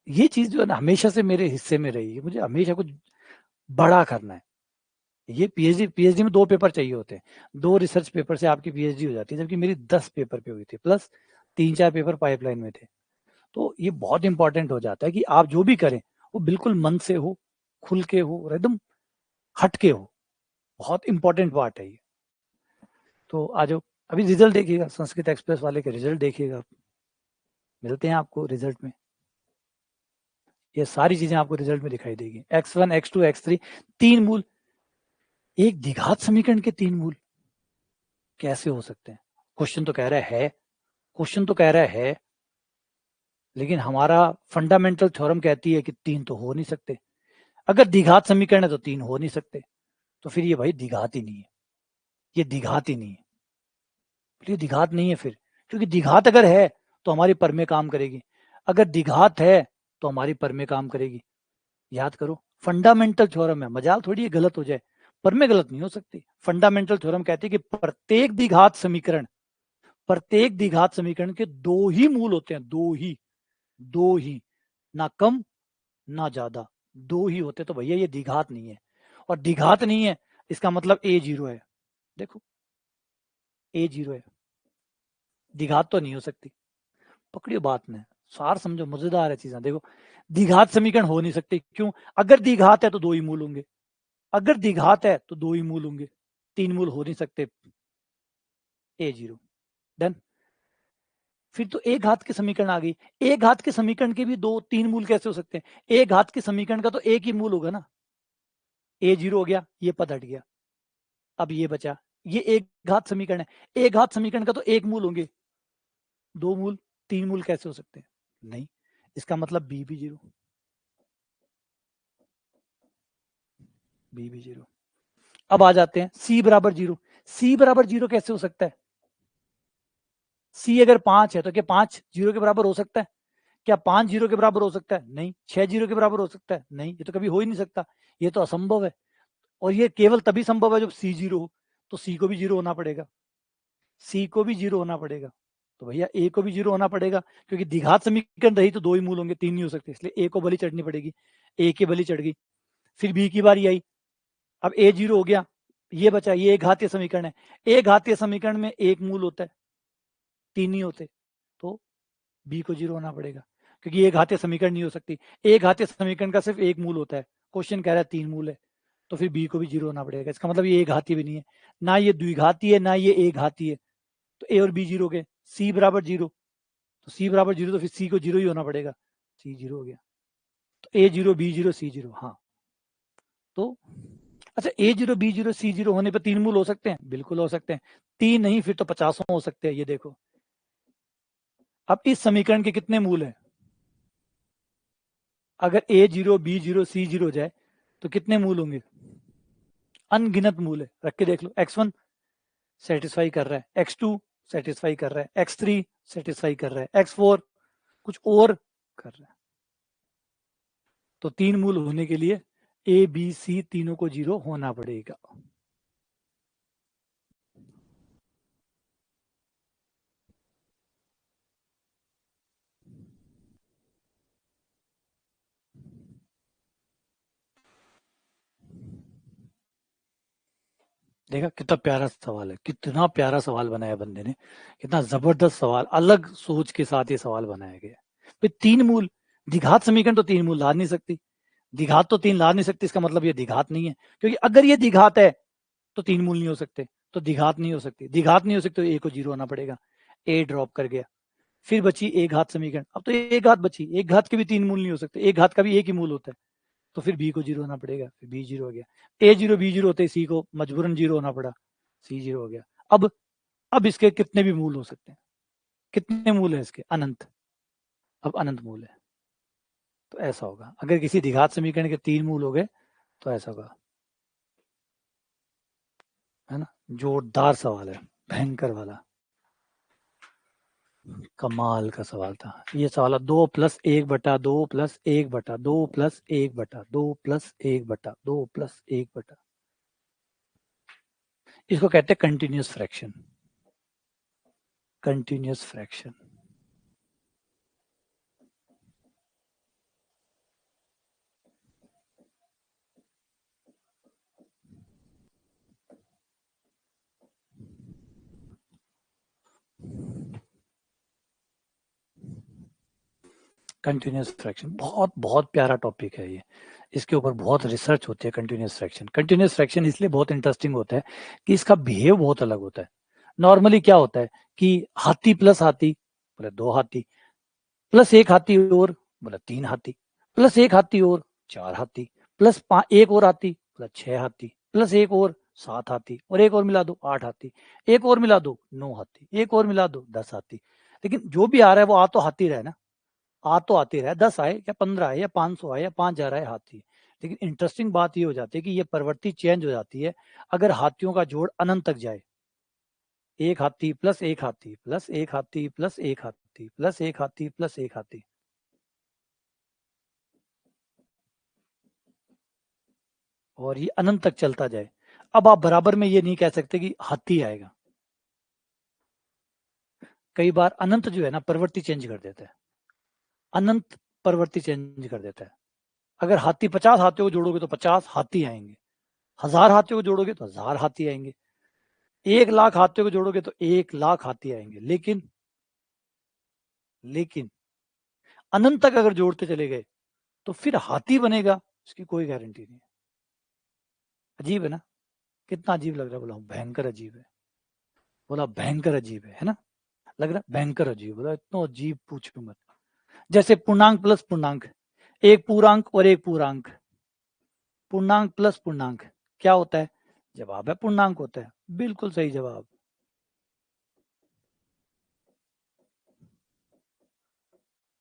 ये चीज जो है ना हमेशा से मेरे हिस्से में रही है, मुझे हमेशा कुछ बड़ा करना है। ये पीएचडी में 2 पेपर चाहिए होते हैं, 2 रिसर्च पेपर से आपकी पीएचडी हो जाती है, जबकि मेरी 10 पेपर पे हुई थी, प्लस 3-4 पेपर पाइपलाइन में थे। तो ये बहुत इंपॉर्टेंट हो जाता है कि आप जो भी करें वो बिल्कुल मन से हो, खुल के हो और एकदम हट के हो, बहुत इंपॉर्टेंट पार्ट है ये। तो आ जाओ, अभी रिजल्ट देखिएगा, संस्कृत एक्सप्रेस वाले के रिजल्ट देखिएगा, मिलते हैं आपको रिजल्ट में, ये सारी चीजें आपको रिजल्ट में दिखाई देगी। x1 x2 x3 3 मूल, एक द्विघात समीकरण के 3 मूल कैसे हो सकते हैं? क्वेश्चन तो कह रहा है, क्वेश्चन तो कह रहा है, लेकिन हमारा फंडामेंटल थ्योरम कहती है कि 3 तो हो नहीं सकते। अगर द्विघात समीकरण है तो 3 हो नहीं सकते, तो फिर ये भाई द्विघात ही नहीं है, ये द्विघात ही नहीं है, ये द्विघात नहीं है फिर, क्योंकि द्विघात अगर है तो हमारी पर में काम करेगी, अगर द्विघात है तो हमारी पर में काम करेगी। याद करो, फंडामेंटल थ्योरम है, मजाल थोड़ी ये गलत हो जाए, पर में गलत नहीं हो सकती। फंडामेंटल थ्योरम कहती है कि प्रत्येक द्विघात समीकरण के 2 ही मूल होते हैं, 2 ही, ना कम ना ज्यादा, 2 ही होते, तो भैया ये द्विघात नहीं है, और द्विघात नहीं है इसका मतलब ए 0 है। देखो ए 0 है, द्विघात तो नहीं हो सकती, पकड़ियो बात में, सार समझो, मजेदार है चीजें। देखो द्विघात समीकरण हो नहीं सकते, क्यों? अगर द्विघात है तो 2 ही मूल होंगे, अगर द्विघात है तो 2 ही मूल होंगे, 3 मूल हो नहीं सकते, ए 0 डन। फिर तो एक घात के समीकरण आ गई, एक घात के समीकरण के भी 2-3 मूल कैसे हो सकते हैं? एक घात के समीकरण का तो एक ही मूल होगा ना, ए 0 हो गया, ये पद हट गया, अब ये बचा, ये एक घात समीकरण है, एक घात समीकरण का तो एक मूल होंगे, 2 मूल, 3 मूल कैसे हो सकते हैं? नहीं, इसका मतलब बी भी 0, बी भी 0। अब आ जाते हैं सी बराबर 0, सी बराबर 0 कैसे हो सकता है? सी अगर 5 है तो क्या 5 0 के बराबर हो सकता है? क्या 5 0 के बराबर हो सकता है? नहीं। 6 0 के बराबर हो सकता है? नहीं, ये तो कभी हो ही नहीं सकता, ये तो असंभव है, और ये केवल तभी संभव है जब सी 0 हो, तो सी को भी 0 होना पड़ेगा, सी को भी 0 होना पड़ेगा, तो भैया ए को भी 0 होना पड़ेगा, क्योंकि द्विघात समीकरण रही तो 2 ही मूल होंगे, 3 नहीं हो सकते, इसलिए ए को बलि चढ़नी पड़ेगी, ए की बलि चढ़ गई। फिर बी की बारी आई, अब ए 0 हो गया, ये बचा, ये एक घातीय समीकरण है, एक घातीय समीकरण में एक मूल होता है, 3 नहीं होते, तो बी को 0 होना पड़ेगा। क्योंकि एक घातीय समीकरण नहीं हो सकती। एक घातीय समीकरण का सिर्फ एक मूल होता है, क्वेश्चन कह रहा है 3 मूल है, तो फिर बी को भी 0 होना पड़ेगा। इसका मतलब ये एक घातीय भी नहीं है, ना ये द्विघातीय है ना ये एक घातीय है, तो ए और बी 0 हो गए। सी बराबर 0, तो सी बराबर 0 तो फिर सी को 0 ही होना पड़ेगा, सी 0 हो गया। तो ए 0 बी 0 सी 0। हाँ, तो अच्छा ए 0 बी 0 सी 0 होने पर 3 मूल हो सकते हैं, बिल्कुल हो सकते हैं। 3 नहीं फिर तो 50 हो सकते हैं। ये देखो, अब इस समीकरण के कितने मूल हैं? अगर ए 0 बी 0 सी 0 हो जाए तो कितने मूल होंगे? अनगिनत मूल है। रख के देख लो, x1 सेटिस्फाई कर रहा है, x2 सेटिस्फाई कर रहा है, x3 सेटिस्फाई कर रहा है, x4 कुछ और कर रहा है। तो 3 मूल होने के लिए ए बी सी तीनों को 0 होना पड़ेगा। देखा कितना प्यारा सवाल है, कितना प्यारा सवाल बनाया बंदे ने, कितना जबरदस्त सवाल, अलग सोच के साथ ये सवाल बनाया गया। फिर 3 मूल, द्विघात समीकरण तो 3 मूल ला नहीं सकती, द्विघात तो 3 ला नहीं सकती, इसका मतलब ये द्विघात नहीं है। क्योंकि अगर ये द्विघात है तो 3 मूल नहीं हो सकते, तो द्विघात नहीं हो सकती। द्विघात नहीं हो सकती तो ए को 0 होना पड़ेगा, ए ड्रॉप कर गया। फिर बची एक घात समीकरण, अब तो एक घात बची, एक घात के भी 3 मूल नहीं हो सकते, एक घात का भी एक ही मूल होता है, तो फिर बी को 0 होना पड़ेगा, फिर बी 0 हो गया। ए 0 बी 0 होते सी को मजबूरन 0 होना पड़ा, सी 0 हो गया। अब इसके कितने भी मूल हो सकते हैं, कितने मूल है इसके? अनंत। अब अनंत मूल है, तो ऐसा होगा। अगर किसी द्विघात समीकरण के 3 मूल हो गए तो ऐसा होगा, है ना। जोरदार सवाल है, भयंकर वाला, कमाल का सवाल था ये सवाल। 2 + 1/2 + 1/2 + 1/2 + 1/2 + 1/2, इसको कहते हैं continuous fraction, continuous fraction. Continuous fraction बहुत बहुत प्यारा टॉपिक है ये, इसके ऊपर बहुत रिसर्च होती है। कंटिन्यूअस फ्रैक्शन, कंटिन्यूअस फ्रैक्शन इसलिए बहुत इंटरेस्टिंग होता है कि इसका बिहेव बहुत अलग होता है। नॉर्मली क्या होता है कि हाथी प्लस हाथी बोले 2 हाथी, प्लस 1 हाथी और बोले 3 हाथी, प्लस 1 हाथी और 4 हाथी, प्लस 1 और हाथी बोले 6 हाथी, प्लस 1 और 7 हाथी, और एक और मिला दो 8 हाथी, एक और मिला दो 9 हाथी, एक और मिला दो 10 हाथी। लेकिन जो भी आ रहा है वो आ तो हाथी रहा है ना, आ तो आती रहे, 10 आए या 15 आए या 500 आए या 5000 आए, हाथी। लेकिन इंटरेस्टिंग बात ये हो जाती है कि ये प्रवृत्ति चेंज हो जाती है अगर हाथियों का जोड़ अनंत तक जाए। एक हाथी प्लस एक हाथी प्लस एक हाथी प्लस एक हाथी प्लस एक हाथी प्लस एक हाथी, और ये अनंत तक चलता जाए। अब आप बराबर में ये नहीं कह सकते कि हाथी आएगा। कई बार अनंत जो है ना प्रवृत्ति चेंज कर देता है, अनंत प्रवृत्ति चेंज कर देता है। अगर हाथी 50 हाथियों को जोड़ोगे तो 50 हाथी आएंगे, 1000 हाथियों को जोड़ोगे तो 1000 हाथी आएंगे, 1 लाख हाथियों को जोड़ोगे तो 1 लाख हाथी आएंगे। लेकिन अनंत तक अगर जोड़ते चले गए तो फिर हाथी बनेगा, इसकी कोई गारंटी नहीं है। अजीब है ना, कितना अजीब लग रहा है? बोला भयंकर अजीब है, बोला भयंकर अजीब है ना, लग रहा भयंकर अजीब, बोला इतना अजीब पूछो मत। जैसे पूर्णांक प्लस पूर्णांक, एक पूर्णांक और एक पूर्णांक, पूर्णांक प्लस पूर्णांक क्या होता है? जवाब है पूर्णांक होता है, बिल्कुल सही जवाब।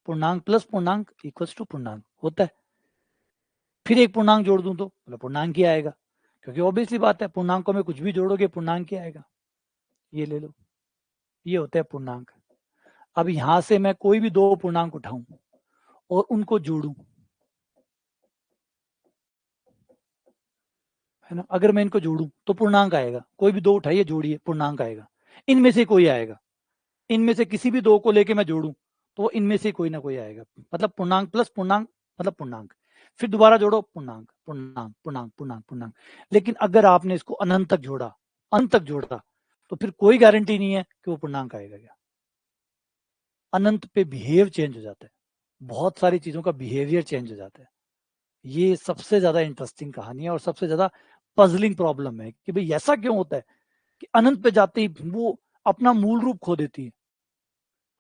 पूर्णांक प्लस पूर्णांक इक्वल्स टू पूर्णांक होता है। फिर एक पूर्णांक जोड़ दूं तो बोला पूर्णांक ही आएगा, क्योंकि ऑब्वियसली बात है पूर्णांकों में कुछ भी जोड़ोगे पूर्णांक ही आएगा। ये ले लो, ये होता है पूर्णांक। अब यहां से मैं कोई भी 2 पूर्णांक उठाऊं और उनको जोड़ूं, है ना, अगर मैं इनको जोड़ूं तो पूर्णांक आएगा। कोई भी 2 उठाइए जोड़िए पूर्णांक आएगा, इनमें से कोई आएगा। इनमें से किसी भी 2 को लेके मैं जोड़ूं तो इनमें से कोई ना कोई आएगा, मतलब पूर्णांक प्लस पूर्णांक मतलब पूर्णांक। फिर दोबारा जोड़ो पूर्णांक पूर्णांक पूर्णांक पूर्णांक पूर्णांक। लेकिन अगर आपने इसको अनंत तक जोड़ा, अनंत तक जोड़ा, तो फिर कोई गारंटी नहीं है कि वो पूर्णांक आएगा। क्या अनंत पे बिहेव चेंज हो जाता है, बहुत सारी चीजों का बिहेवियर चेंज हो जाता है। ये सबसे ज्यादा इंटरेस्टिंग कहानी है और सबसे ज्यादा पजलिंग प्रॉब्लम है कि भाई ऐसा क्यों होता है कि अनंत पे जाते ही वो अपना मूल रूप खो देती है,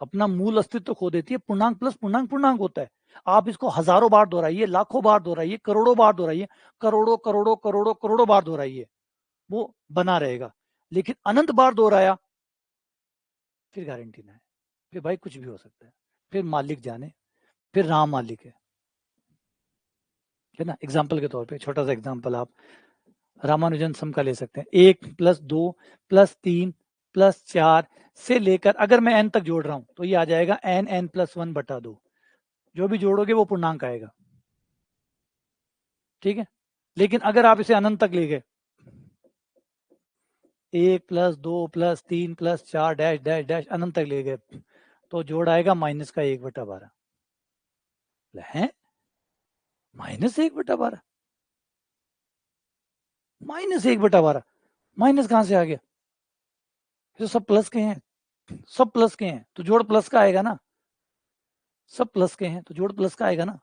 अपना मूल अस्तित्व खो देती है। पूर्णांक प्लस पूर्णांक पूर्णांक होता है। आप इसको हजारों बार दोहराइए, लाखों बार दोहराइए, करोड़ों बार दोहराइए, करोड़ों करोड़ों करोड़ों करोड़ों बार दोहराइए, वो बना रहेगा। लेकिन अनंत बार दोहराया फिर गारंटी ना है, फिर भाई कुछ भी हो सकता है, फिर मालिक जाने, फिर राम मालिक है ना। एग्जाम्पल के तौर पे छोटा सा एग्जाम्पल आप रामानुजन सम का ले सकते हैं। 1+2+3+4 से लेकर, अगर मैं n तक जोड़ रहा हूं तो ये आ जाएगा n+1/2। जो भी जोड़ोगे वो पूर्णांक आएगा, ठीक है। लेकिन अगर आप इसे अनंत तक ले गए, 1+2+3+4 डैश डैश डैश अनंत तक ले गए, तो जोड़ आएगा -1/12। है -1/12, -1/12, माइनस कहां से आ गया? तो सब प्लस के हैं, सब प्लस के हैं तो जोड़ प्लस का आएगा ना, सब प्लस के हैं तो जोड़ प्लस का आएगा ना।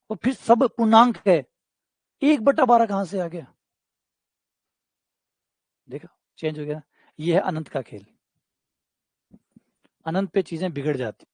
और फिर सब पूर्णांक है, 1/12 कहां से आ गया? देखा, चेंज हो गया ना। ये है अनंत का खेल, अनंत पे चीजें बिगड़ जाती।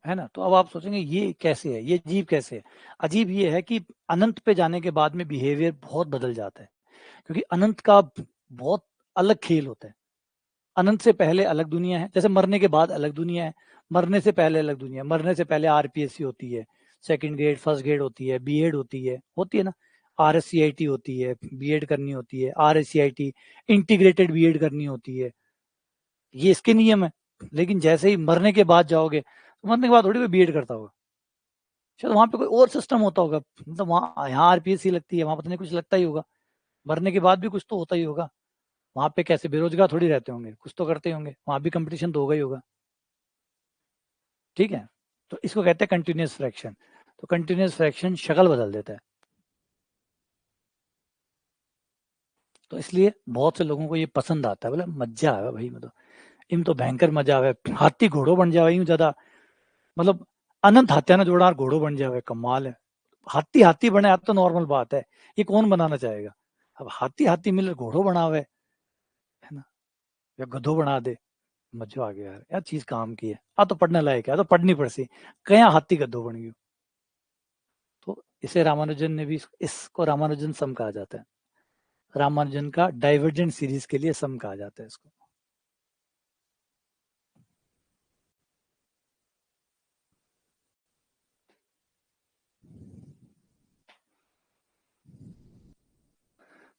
है ना। तो अब आप सोचेंगे ये कैसे है, ये अजीब कैसे है? अजीब ये है कि अनंत पे जाने के बाद में बिहेवियर बहुत बदल जाता है, क्योंकि अनंत का बहुत अलग खेल होता है। अनंत से पहले अलग दुनिया है, जैसे मरने के बाद अलग दुनिया है, मरने से पहले अलग दुनिया है। मरने से पहले आरपीएससी होती है, सेकंड ग्रेड फर्स्ट ग्रेड होती है, बीएड होती है ना, आरएससीआईटी होती है, बीएड करनी होती है, आरएससीआईटी इंटीग्रेटेड बीएड करनी होती है, ये इसके नियम है। लेकिन जैसे ही मरने के बाद जाओगे, तो मरने के बाद थोड़ी कोई बीएड करता होगा, शायद वहां पे कोई और सिस्टम होता होगा, मतलब वहाँ यहाँ आरपीएससी लगती है, वहां पता नहीं कुछ लगता ही होगा, मरने के बाद भी कुछ तो होता ही होगा। वहां पे कैसे बेरोजगार थोड़ी रहते होंगे, कुछ तो करते होंगे, वहां भी कंपटीशन तो होगा ही होगा, ठीक है। तो इसको कहते हैं कंटिन्यूस फ्रैक्शन। तो कंटिन्यूस फ्रैक्शन शक्ल बदल देता है। तो इसलिए बहुत से लोगों को ये पसंद आता है, बोले मजा आवे भाई, मतलब इम तो भयंकर मजा आवे, हाथी घोड़ो बन जावे यूं ज्यादा, मतलब अनंत हाथिया ना जोड़ा और घोड़ो बन जावे, कमाल है। हाथी हाथी बने तो नॉर्मल बात है, ये कौन बनाना चाहेगा? अब हाथी हाथी मिले घोड़ो बनावे, है ना, या गधो बना दे, मजा आ गया यार, यार चीज काम की है। आ तो पढ़ने लायक है, आ तो पढ़नी पड़सी, कया हाथी गधो बन गयो। तो इसे रामानुजन ने भी, इसको रामानुजन सम कहा जाता है, रामानुजन का डाइवर्जेंट सीरीज के लिए सम कहा जाता है इसको।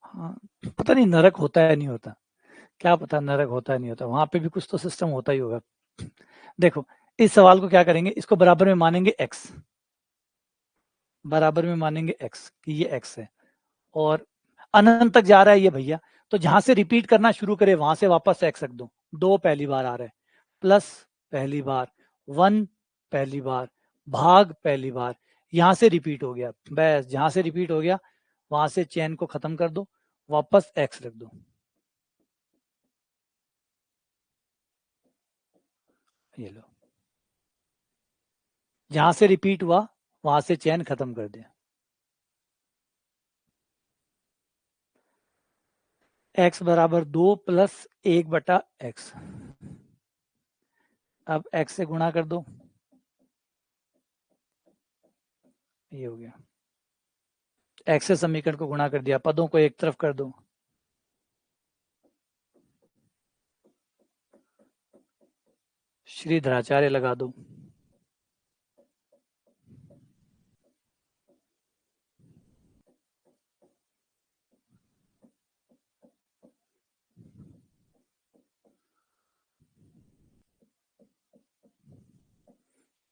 हाँ, पता नहीं नरक होता है नहीं होता, क्या पता नरक होता है नहीं होता, वहां पे भी कुछ तो सिस्टम होता ही होगा। देखो, इस सवाल को क्या करेंगे, इसको बराबर में मानेंगे एक्स, बराबर में मानेंगे एक्स कि ये एक्स है, और अनंत तक जा रहा है ये भैया, तो जहां से रिपीट करना शुरू करे वहां से वापस एक्स रख दो। दो पहली बार आ रहा है, प्लस पहली बार, वन पहली बार, भाग पहली बार, यहां से रिपीट हो गया, बस जहां से रिपीट हो गया वहां से चेन को खत्म कर दो, वापस एक्स रख दो। ये लो, जहां से रिपीट हुआ वहां से चेन खत्म कर दिया। एक्स बराबर 2 + 1/x, अब एक्स से गुणा कर दो, ये हो गया। x से समीकरण को गुणा कर दिया, पदों को एक तरफ कर दो। श्रीधराचार्य लगा दो।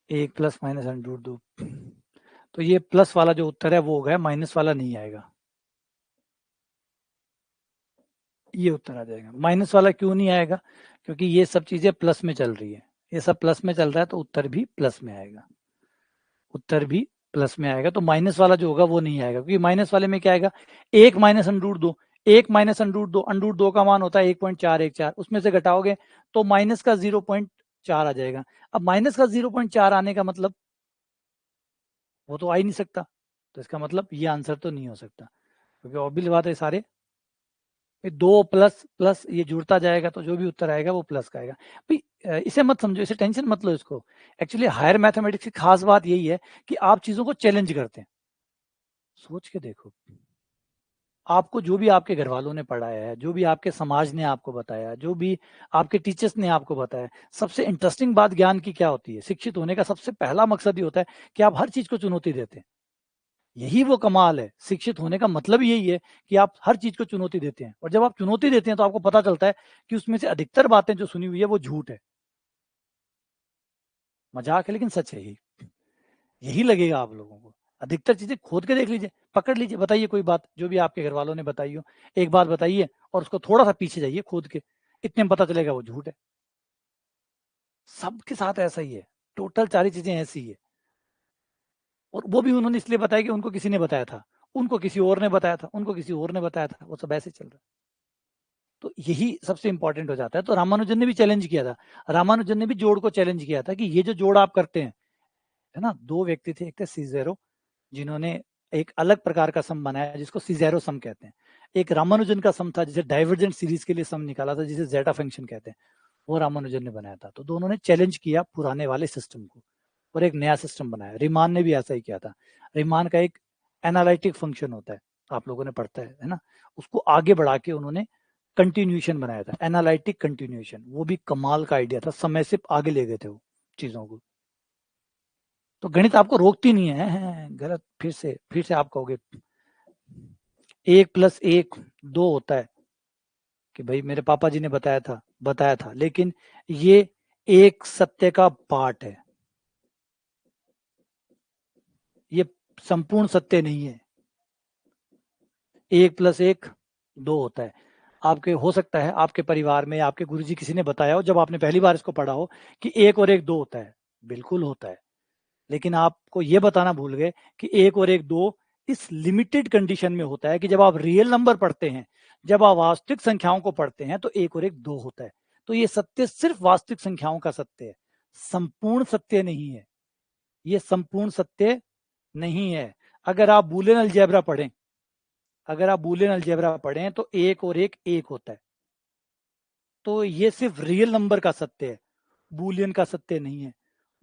एक प्लस माइनस अंडर दो, तो ये प्लस वाला जो उत्तर है वो हो गया, माइनस वाला नहीं आएगा, ये उत्तर आ जाएगा। माइनस वाला क्यों नहीं आएगा? क्योंकि ये सब चीजें प्लस में चल रही है, ये सब प्लस में चल रहा है, तो उत्तर भी प्लस में आएगा, उत्तर भी प्लस में आएगा। तो माइनस वाला जो होगा वो नहीं आएगा, क्योंकि माइनस वाले में क्या आएगा, एक माइनस अंडर दो, एक माइनस अंडर दो का मान होता है 1.414, उसमें से घटाओगे तो माइनस का 0.4 आ जाएगा। अब माइनस का 0.4 आने का मतलब वो तो आ ही नहीं सकता, तो इसका मतलब ये आंसर तो नहीं हो सकता, क्योंकि ऑब्वियस बात है सारे दो प्लस प्लस ये जुड़ता जाएगा, तो जो भी उत्तर आएगा वो प्लस का आएगा भाई। इसे मत समझो, इसे टेंशन मत लो इसको। एक्चुअली हायर मैथमेटिक्स की खास बात यही है कि आप चीजों को चैलेंज करते हैं। सोच के देखो, आपको जो भी आपके घर वालों ने पढ़ाया है, जो भी आपके समाज ने आपको बताया, जो भी आपके टीचर्स ने आपको बताया, सबसे इंटरेस्टिंग बात ज्ञान की क्या होती है? शिक्षित होने का सबसे पहला मकसद ये होता है कि आप हर चीज को चुनौती देते हैं। यही वो कमाल है, शिक्षित होने का मतलब यही है कि आप हर चीज को चुनौती देते हैं, और जब आप चुनौती देते हैं तो आपको पता चलता है कि उसमें से अधिकतर बातें जो सुनी हुई है वो झूठ है। मजाक है लेकिन सच है, यही लगेगा आप लोगों को। अधिकतर चीजें खोद के देख लीजिए, पकड़ लीजिए, बताइए कोई बात जो भी आपके घर वालों ने बताई हो, एक बात बताइए और उसको थोड़ा सा पीछे जाइए खोद के, इतने में पता चलेगा वो झूठ है। सबके साथ ऐसा ही है, टोटल सारी चीजें ऐसी है। और वो भी उन्होंने इसलिए बताया कि उनको किसी ने बताया था, उनको किसी और ने बताया था, उनको किसी और ने बताया था, वो सब ऐसे चल रहा है। तो यही सबसे इंपॉर्टेंट हो जाता है। तो रामानुजन ने भी चैलेंज किया था, रामानुजन ने भी जोड़ को चैलेंज किया था कि ये जो जोड़ आप करते हैं, है ना, दो व्यक्ति थे, एक थे सीजेरो जिन्होंने एक अलग प्रकार का सम बनाया जिसको सीजेरो सम कहते हैं, एक रामानुजन का सम था जिसे डाइवर्जेंट सीरीज के लिए सम निकाला था जिसे जेटा फंक्शन कहते हैं, वो रामानुजन ने बनाया था। तो दोनों ने चैलेंज किया पुराने वाले सिस्टम को और एक नया सिस्टम बनाया। रिमान ने भी ऐसा ही किया था। रिमान का एक एनालिटिक फंक्शन होता है, आप लोगों ने पढ़ता है ना, उसको आगे बढ़ा के उन्होंने कंटिन्यूएशन बनाया था, एनालिटिक कंटिन्यूएशन। वो भी कमाल का आइडिया था, समय से आगे ले गए थे वो चीजों को। तो गणित आपको रोकती नहीं है, गलत फिर से आप कहोगे 1 + 1 2 होता है, कि भाई मेरे पापा जी ने बताया था, लेकिन ये एक सत्य का पार्ट है, ये संपूर्ण सत्य नहीं है। 1 + 1 2 होता है। आपके हो सकता है आपके परिवार में आपके गुरुजी किसी ने बताया हो, जब आपने पहली बार इसको पढ़ा हो कि 1 और 1 2 होता है, बिल्कुल होता है। लेकिन आपको ये बताना भूल गए कि 1 और 1 2 इस लिमिटेड कंडीशन में होता है कि जब आप रियल नंबर पढ़ते हैं, जब आप वास्तविक संख्याओं को पढ़ते हैं, तो 1 और 1 2 होता है। तो ये सत्य सिर्फ वास्तविक संख्याओं का सत्य है, संपूर्ण सत्य नहीं है, ये संपूर्ण सत्य नहीं है। अगर आप बूलियन अलजेब्रा पढ़ें, अगर आप बूलियन अलजेब्रा पढ़ें तो 1 और 1 1 होता है। तो ये सिर्फ रियल नंबर का सत्य है, बूलियन का सत्य नहीं है।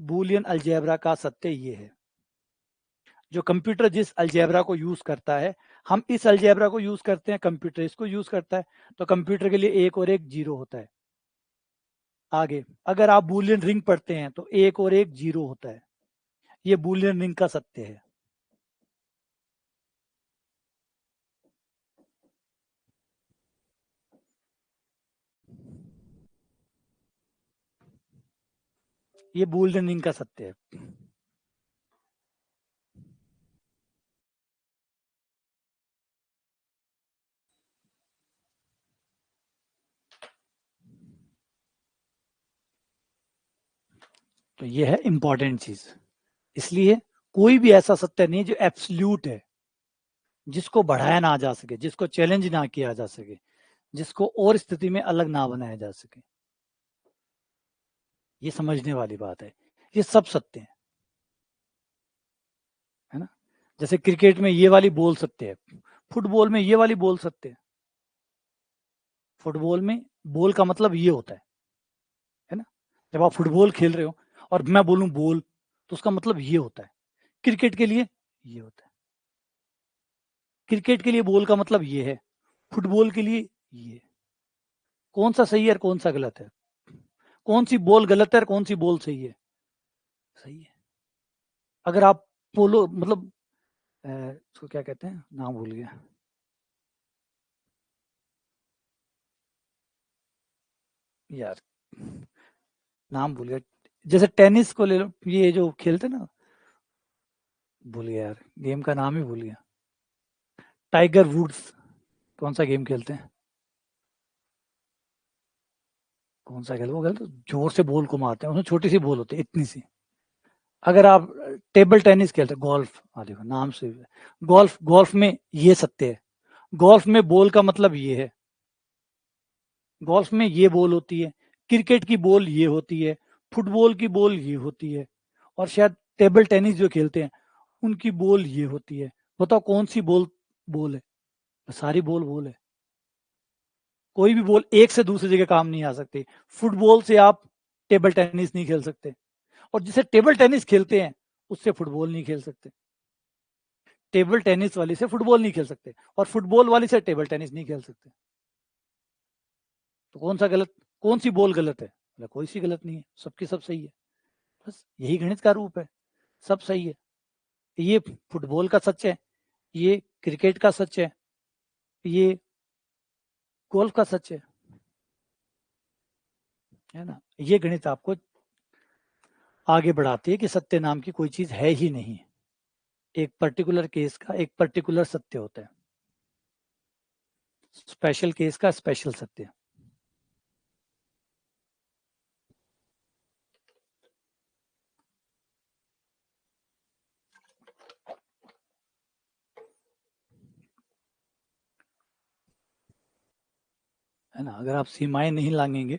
बूलियन अलजेब्रा का सत्य ये है। जो कंप्यूटर जिस अलजेब्रा को यूज करता है, हम इस अलजेब्रा को यूज करते हैं, कंप्यूटर इसको यूज करता है, तो कंप्यूटर के लिए 1 और 1 0 होता है। आगे अगर आप बूलियन रिंग पढ़ते हैं तो 1 और 1 0 होता है, ये बूलियन रिंग का सत्य है। ये बूलियन रिंग का सत्य है। तो ये है इंपॉर्टेंट चीज। इसलिए कोई भी ऐसा सत्य नहीं है जो एब्सोल्यूट है, जिसको बढ़ाया ना जा सके, जिसको चैलेंज ना किया जा सके, जिसको और स्थिति में अलग ना बनाया जा सके। ये समझने वाली बात है, ये सब सत्य है ना। जैसे क्रिकेट में ये वाली बॉल सत्य है, फुटबॉल में ये वाली बॉल सत्य है। फुटबॉल में बॉल का मतलब ये होता है ना, जब आप फुटबॉल खेल रहे हो और मैं बोलूं बॉल, तो उसका मतलब ये होता है। क्रिकेट के लिए ये होता है। क्रिकेट के लिए बॉल का मतलब ये है, फुटबॉल के लिए ये। कौन सा सही है और कौन सा गलत है? कौन सी बॉल गलत है और कौन सी बॉल सही है? सही है। अगर आप पोलो मतलब उसको क्या कहते हैं, नाम भूल गया यार, नाम भूल गया। जैसे टेनिस को ले लो, ये जो खेलते ना, भूल गया यार, गेम का नाम ही भूल गया। टाइगर वुड्स कौन सा गेम खेलते हैं? कौन सा खेल, वो खेलते जोर से बॉल को मारते हैं, उसमें छोटी सी बॉल होती है इतनी सी। अगर आप टेबल टेनिस खेलते हैं, गोल्फ, हाँ देखो नाम से, गोल्फ, गोल्फ में ये सत्य है, गोल्फ में बॉल का मतलब ये है, गोल्फ में ये बॉल होती है, क्रिकेट की बॉल ये होती है, फुटबॉल की बॉल ये होती है, और शायद टेबल टेनिस जो खेलते हैं उनकी बॉल ये होती है। बताओ कौन सी बॉल बॉल है? सारी बॉल बॉल है। कोई भी बॉल एक से दूसरी जगह काम नहीं आ सकती। फुटबॉल से आप टेबल टेनिस नहीं खेल सकते, और जिसे टेबल टेनिस खेलते हैं उससे फुटबॉल नहीं खेल सकते। टेबल टेनिस वाली से फुटबॉल नहीं खेल सकते, और फुटबॉल वाली से टेबल टेनिस नहीं खेल सकते। तो कौन सा गलत, कौन सी बॉल गलत है? कोई सी गलत नहीं है, सबकी सब सही है। बस यही गणित का रूप है, सब सही है। ये फुटबॉल का सच है, ये क्रिकेट का सच है, ये गोल्फ का सच है ना। ये गणित आपको आगे बढ़ाती है कि सत्य नाम की कोई चीज है ही नहीं। एक पर्टिकुलर केस का एक पर्टिकुलर सत्य होता है, स्पेशल केस का स्पेशल सत्य। है ना। अगर आप सीमाएं नहीं लांघेंगे,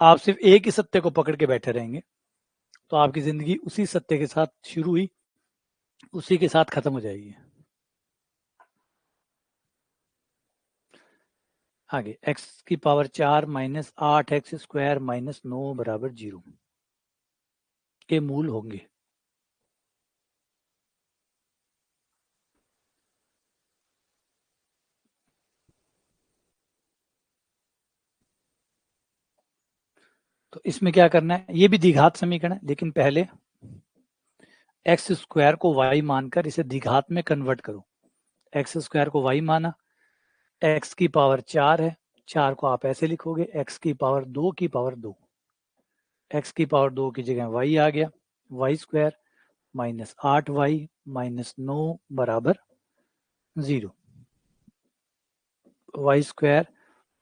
आप सिर्फ एक ही सत्य को पकड़ के बैठे रहेंगे, तो आपकी जिंदगी उसी सत्य के साथ शुरू हुई, उसी के साथ खत्म हो जाएगी। आगे, x की पावर 4 माइनस 8x² माइनस 9 बराबर 0 के मूल होंगे। तो इसमें क्या करना है, ये भी द्विघात समीकरण है, लेकिन पहले x² को y मानकर इसे द्विघात में कन्वर्ट करो। x² को y माना, x की पावर 4 है, 4 को आप ऐसे लिखोगे x की पावर 2 की पावर 2, x की पावर 2 की जगह y आ गया, y² माइनस 8y माइनस 9 बराबर 0, y²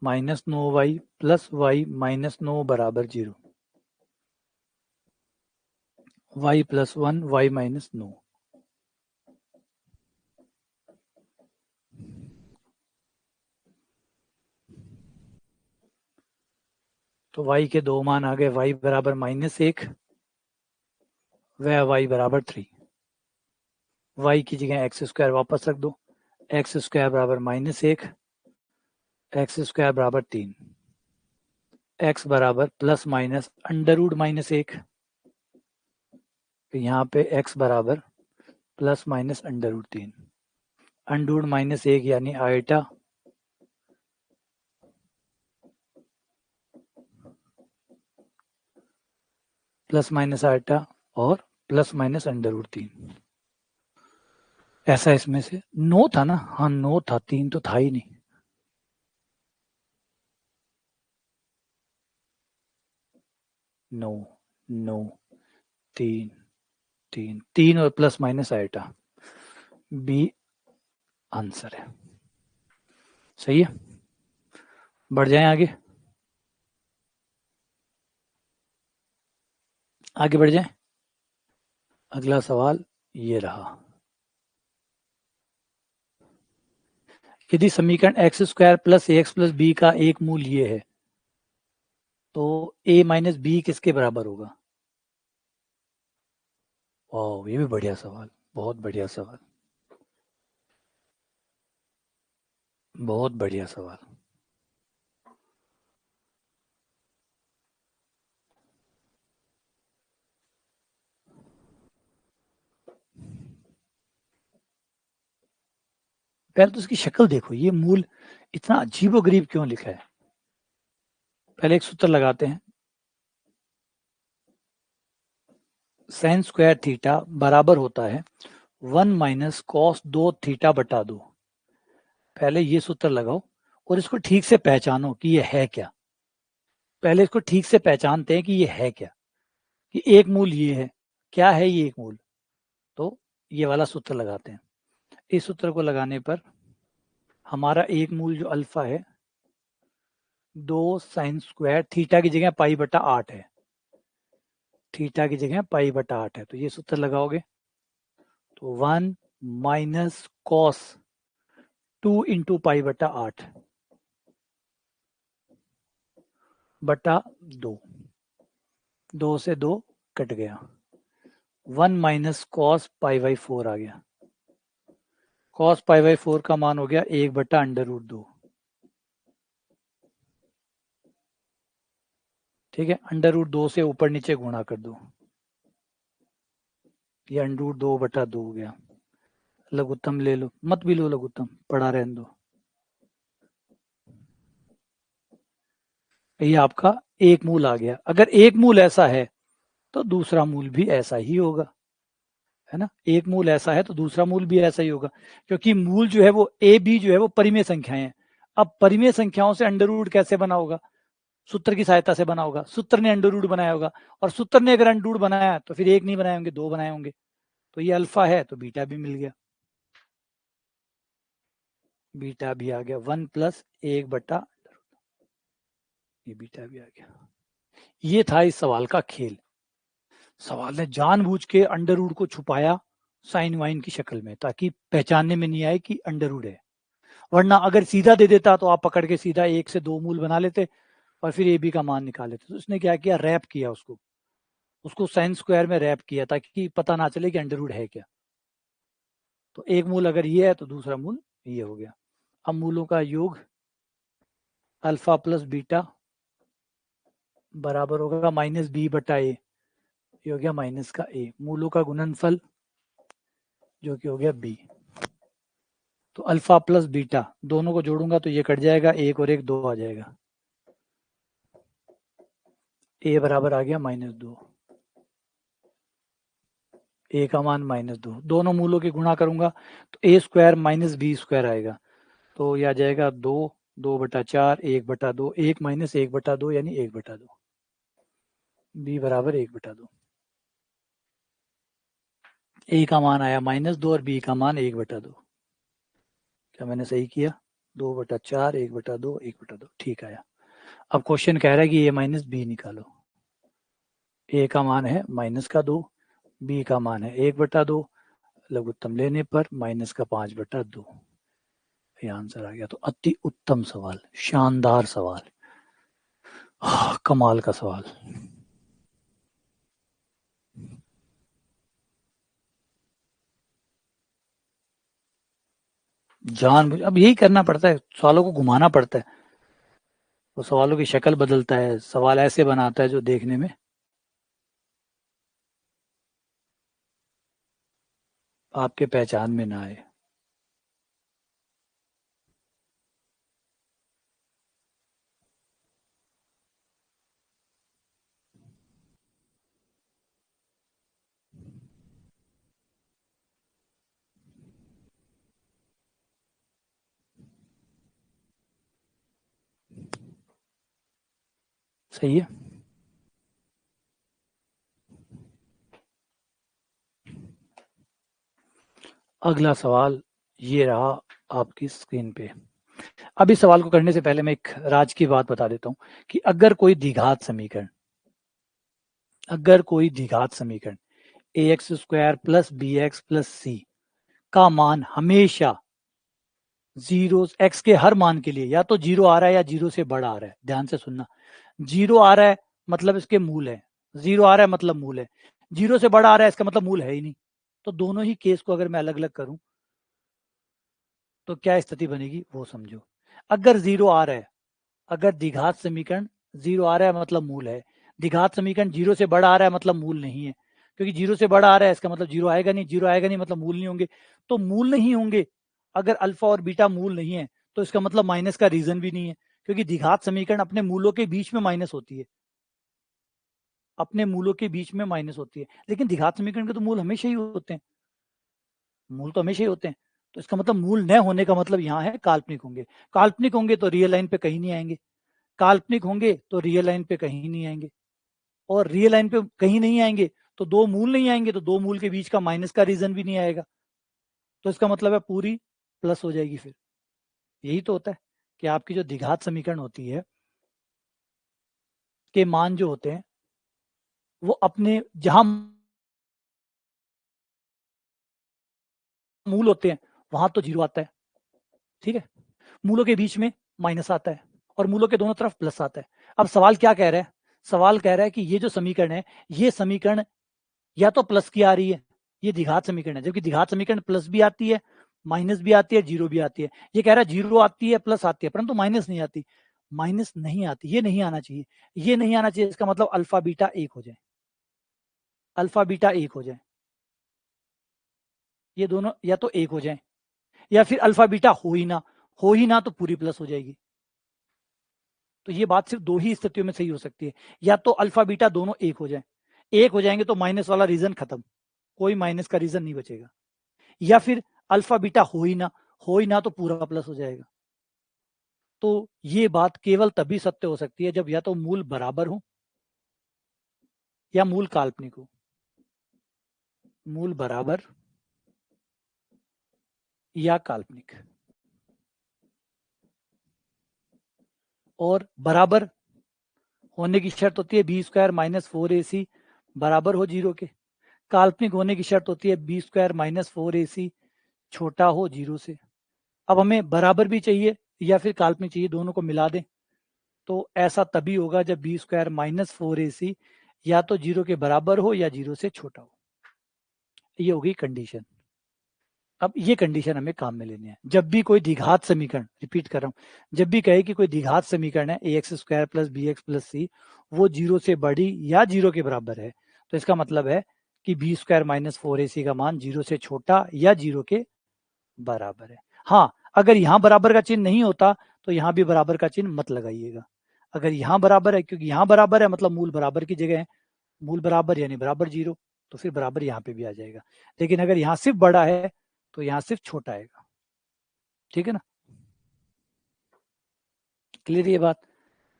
minus 9y plus y minus 9 बराबर 0, y प्लस 1 y माइनस 9। तो y के दो मान आ गए, y बराबर -1 व y बराबर 3। y की जगह x² वापस रख दो, x² बराबर -1, x² बराबर 3, x बराबर प्लस माइनस अंडर रूट -1, तो यहाँ पे x बराबर plus minus under root 3, under root -1 यानी आयटा प्लस माइनस आयटा और प्लस माइनस अंडर रूट 3। ऐसा इसमें से 9 था ना, हाँ 9 था, 3 तो था ही नहीं। नौ, 9, 3, 3, 3 और plus minus iota, B answer है। सही है। बढ़ जाएं आगे, आगे बढ़ जाएं। अगला सवाल ये रहा, यदि समीकरण x² plus ax plus B का एक मूल ये है, तो a माइनस बी किसके बराबर होगा? वाह, ये भी बढ़िया सवाल, बहुत बढ़िया सवाल, बहुत बढ़िया सवाल। पहले तो इसकी शक्ल देखो, ये मूल इतना अजीबोगरीब क्यों लिखा है। पहले एक सूत्र लगाते हैं, साइन स्क्वायर थीटा बराबर होता है 1 माइनस कॉस 2 थीटा बटा 2। पहले ये सूत्र लगाओ और इसको ठीक से पहचानो कि ये है क्या। पहले इसको ठीक से पहचानते हैं कि ये है क्या, कि एक मूल ये है, क्या है ये एक मूल। तो ये वाला सूत्र लगाते हैं। इस सूत्र को लगाने पर हमारा एक मूल जो अल्फा है 2 साइन स्क्वायर थीटा की जगह पाई बटा 8 है, थीटा की जगह पाई बटा 8 है। तो ये सूत्र लगाओगे तो 1 माइनस कॉस 2 इंटू पाई बटा 8 बटा 2, 2 से 2 कट गया, 1 माइनस कॉस पाई बाई 4 आ गया। कॉस पाई बाई 4 का मान हो गया 1 बटा अंडर रूट 2। ठीक है, अंडर रूट 2 से ऊपर नीचे गुणा कर दो, ये अंडर रूट 2 बटा 2 हो गया। लघुत्तम ले लो, मत भी लो लघुत्तम, पढ़ा रहने दो। ये आपका एक मूल आ गया। अगर एक मूल ऐसा है तो दूसरा मूल भी ऐसा ही होगा, है ना। एक मूल ऐसा है तो दूसरा मूल भी ऐसा ही होगा, क्योंकि मूल जो है वो ए बी जो है वो परिमेय संख्याएं हैं। अब परिमेय संख्याओं से अंडर रूट कैसे बना होगा, सूत्र की सहायता से बना होगा। सूत्र ने अंडर रूट बनाया होगा, और सूत्र ने अगर अंडर रूट बनाया तो फिर एक नहीं बनाए होंगे, दो बनाए होंगे। तो ये अल्फा है तो बीटा भी मिल गया, बीटा भी आ गया 1 प्लस 1 बटा, ये बीटा भी आ गया। ये था इस सवाल का खेल। सवाल ने जानबूझ के अंडर रूट को छुपाया साइन वाइन की शक्ल में, ताकि पहचानने में नहीं आए कि अंडर रूट है। वरना अगर सीधा दे देता तो आप पकड़ के सीधा 1 से 2 मूल बना लेते और फिर ए बी का मान निकाल लेते। तो उसने क्या किया, रैप किया उसको, उसको साइन स्क्वायर में रैप किया ताकि पता ना चले कि अंडर रूट है क्या। तो एक मूल अगर ये है तो दूसरा मूल ये हो गया। अब मूलों का योग अल्फा प्लस बीटा बराबर होगा माइनस बी बटा ए, ये हो गया माइनस का ए। मूलों का गुणनफल जो कि हो गया बी। तो अल्फा प्लस बीटा दोनों को जोड़ूंगा तो ये कट जाएगा, एक और एक दो आ जाएगा, ए बराबर आ गया -2, ए का मान -2। दोनों मूलों के गुणा करूंगा तो ए स्क्वायर माइनस बी स्क्वायर आएगा, तो यह आ जाएगा 2, 2/4, 1/2, 1 माइनस 1/2 यानी 1/2, बी बराबर 1/2। ए का मान आया -2 और बी का मान 1/2। क्या मैंने सही किया? 2/4, 1/2, 1/2 ठीक आया। अब क्वेश्चन कह रहा है कि ए माइनस बी निकालो। ए का मान है -2, बी का मान है 1/2, लघुत्तम लेने पर -5/2, ये आंसर आ गया। तो अति उत्तम सवाल, शानदार सवाल, कमाल का सवाल। अब यही करना पड़ता है, सवालों को घुमाना पड़ता है, तो सवालों की शक्ल बदलता है, सवाल ऐसे बनाता है जो देखने में आपके पहचान में ना आए। सही है। अगला सवाल ये रहा आपकी स्क्रीन पे। अब इस सवाल को करने से पहले मैं एक राज की बात बता देता हूं कि अगर कोई द्विघात समीकरण A X square plus B X plus C का मान हमेशा जीरो, एक्स के हर मान के लिए या तो जीरो आ रहा है या जीरो से बड़ा आ रहा है, ध्यान से सुनना, जीरो आ रहा है मतलब इसके मूल है, जीरो आ रहा है मतलब मूल है, जीरो से बड़ा आ रहा है इसका मतलब मूल है ही नहीं। तो दोनों ही केस को अगर मैं अलग अलग करूं तो क्या स्थिति बनेगी वो समझो। अगर जीरो आ रहा है, अगर द्विघात समीकरण जीरो आ रहा है मतलब मूल है, द्विघात समीकरण जीरो से बड़ा आ रहा है मतलब मूल नहीं है, क्योंकि जीरो से बड़ा आ रहा है इसका मतलब जीरो आएगा नहीं, जीरो आएगा नहीं मतलब मूल नहीं होंगे, तो मूल नहीं होंगे अगर अल्फा और बीटा मूल नहीं है तो इसका मतलब माइनस का रीजन भी नहीं है, क्योंकि द्विघात समीकरण अपने मूलों के बीच में माइनस होती है, अपने मूलों के बीच में माइनस होती है। लेकिन द्विघात समीकरण के तो मूल हमेशा ही होते हैं, मूल तो हमेशा ही होते हैं। तो इसका मतलब मूल न होने का मतलब यहाँ है काल्पनिक होंगे। काल्पनिक होंगे तो रियल लाइन पे कहीं नहीं आएंगे, काल्पनिक होंगे तो रियल लाइन पे कहीं नहीं आएंगे, और रियल लाइन पे कहीं नहीं आएंगे तो दो मूल नहीं आएंगे, तो दो मूल के बीच का माइनस का रीजन भी नहीं आएगा। तो इसका मतलब है पूरी प्लस हो जाएगी। फिर यही तो होता है कि आपकी जो द्विघात समीकरण होती है के मान जो होते हैं वो अपने जहां मूल होते हैं वहां तो जीरो आता है, ठीक है, मूलों के बीच में माइनस आता है और मूलों के दोनों तरफ प्लस आता है। अब सवाल क्या कह रहा है, सवाल कह रहा है कि ये जो समीकरण है, ये समीकरण या तो प्लस की आ रही है, ये द्विघात समीकरण है, जबकि द्विघात समीकरण प्लस भी आती है, माइनस भी आती है, जीरो भी आती है। ये कह रहा है जीरो आती है, प्लस आती है, परंतु माइनस नहीं आती। माइनस नहीं आती, ये नहीं आना चाहिए, ये नहीं आना चाहिए। इसका मतलब अल्फा बीटा एक हो जाए, अल्फा बीटा एक हो जाए, ये दोनों या तो एक हो जाए, या फिर अल्फा बीटा हो ही ना, हो ही ना तो पूरी प्लस हो जाएगी। तो ये बात सिर्फ दो ही स्थितियों में सही हो सकती है, या तो अल्फा बीटा दोनों एक हो जाए, एक हो जाएंगे तो माइनस वाला रीजन खत्म, कोई माइनस का रीजन नहीं बचेगा, या फिर अल्फा बीटा हो ही ना, हो ही ना तो पूरा प्लस हो जाएगा। तो ये बात केवल तभी सत्य हो सकती है जब या तो मूल बराबर हो या मूल काल्पनिक हो, मूल बराबर या काल्पनिक। और बराबर होने की शर्त होती है b square minus four a सी बराबर हो जीरो के, काल्पनिक होने की शर्त होती है b square minus four a सी छोटा हो जीरो से। अब हमें बराबर भी चाहिए या फिर काल्पनिक चाहिए, दोनों को मिला दें तो ऐसा तभी होगा जब B square minus four a सी या तो जीरो के बराबर हो या जीरो से छोटा हो। ये होगी कंडीशन। अब ये कंडीशन हमें काम में लेनी है। जब भी कोई द्विघात समीकरण, रिपीट कर रहा हूं, जब भी कहे कि कोई द्विघात समीकरण है A X square plus B X plus C वो जीरो से बड़ी या जीरो के बराबर है, तो इसका मतलब है कि B square minus four a सी का मान जीरो से छोटा या जीरो के बराबर है। हाँ, अगर यहां बराबर का चिन्ह नहीं होता तो यहां भी बराबर का चिन्ह मत लगाइएगा। अगर यहां बराबर है, क्योंकि यहां बराबर है मतलब मूल बराबर की जगह है, मूल बराबर यानी बराबर जीरो, तो फिर बराबर यहाँ पे भी आ जाएगा। लेकिन अगर यहाँ सिर्फ बड़ा है तो यहाँ सिर्फ छोटा आएगा, ठीक है ना। क्लियर ये बात।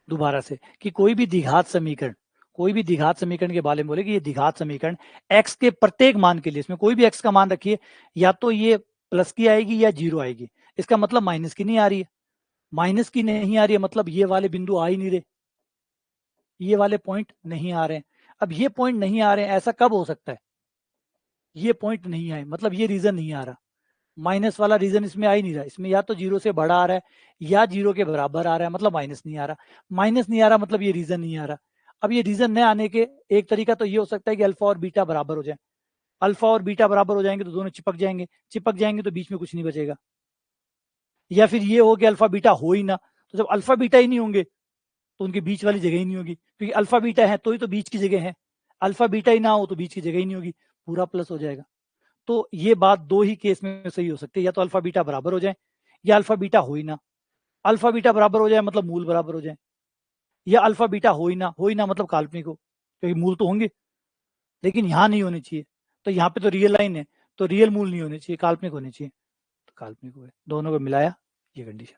दोबारा से कि कोई भी द्विघात समीकरण, कोई भी द्विघात समीकरण के बारे में बोले कि ये द्विघात समीकरण x के प्रत्येक मान के लिए, इसमें कोई भी x का मान रखिए, या तो ये प्लस की आएगी या जीरो आएगी। इसका मतलब माइनस की नहीं आ रही है, माइनस की नहीं आ रही है मतलब ये वाले बिंदु आ ही नहीं रहे, ये वाले पॉइंट नहीं आ रहे हैं। अब ये पॉइंट नहीं आ रहे हैं, ऐसा कब हो सकता है, ये पॉइंट नहीं आए मतलब ये रीजन नहीं आ रहा, माइनस वाला रीजन इसमें आ ही नहीं रहा, इसमें या तो जीरो से बड़ा आ रहा है या जीरो के बराबर आ रहा है, मतलब माइनस नहीं आ रहा, माइनस नहीं आ रहा मतलब ये रीजन नहीं आ रहा। अब ये रीजन न आने के एक तरीका तो ये हो सकता है कि अल्फा और बीटा बराबर हो जाए, अल्फा और बीटा बराबर हो जाएंगे तो दोनों चिपक जाएंगे, चिपक जाएंगे तो बीच में कुछ नहीं बचेगा। या फिर ये हो कि अल्फा बीटा हो ही ना, तो जब अल्फा बीटा ही नहीं होंगे तो उनके बीच वाली जगह ही नहीं होगी, क्योंकि अल्फा बीटा है तो ही तो बीच की जगह है, अल्फा बीटा ही ना हो तो बीच की जगह ही नहीं होगी, पूरा प्लस हो जाएगा। तो ये बात दो ही केस में सही हो सकती है, या तो अल्फा बीटा बराबर हो जाए या अल्फा बीटा हो ही ना। अल्फा बीटा बराबर हो जाए मतलब मूल बराबर हो जाए, या अल्फा बीटा हो ही ना मतलब काल्पनिक हो, क्योंकि मूल तो होंगे लेकिन यहां नहीं होने चाहिए, तो यहाँ पे तो रियल लाइन है तो रियल मूल नहीं होने चाहिए, काल्पनिक होने चाहिए, तो काल्पनिक हुए, दोनों को मिलाया, ये कंडीशन।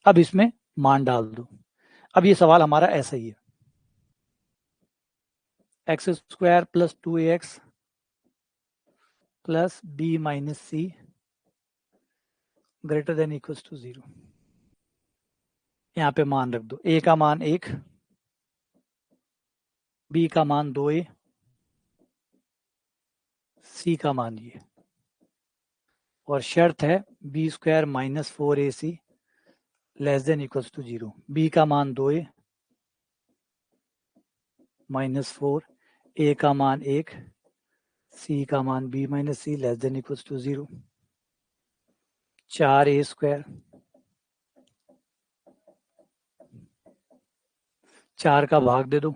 अब इसमें मान डाल दो। अब ये सवाल हमारा ऐसा ही है, x square plus two x plus b minus c greater than equal to zero. यहाँ पे मान रख दो, ए का मान एक, बी का मान दो ए, सी का मान ये, और शर्त है b square minus four a c less than equals to zero. B का मान दो ए माइनस फोर, ए का मान एक, सी का मान B minus C less than equals to zero. चार ए स्क्वायर, चार का भाग दे दो,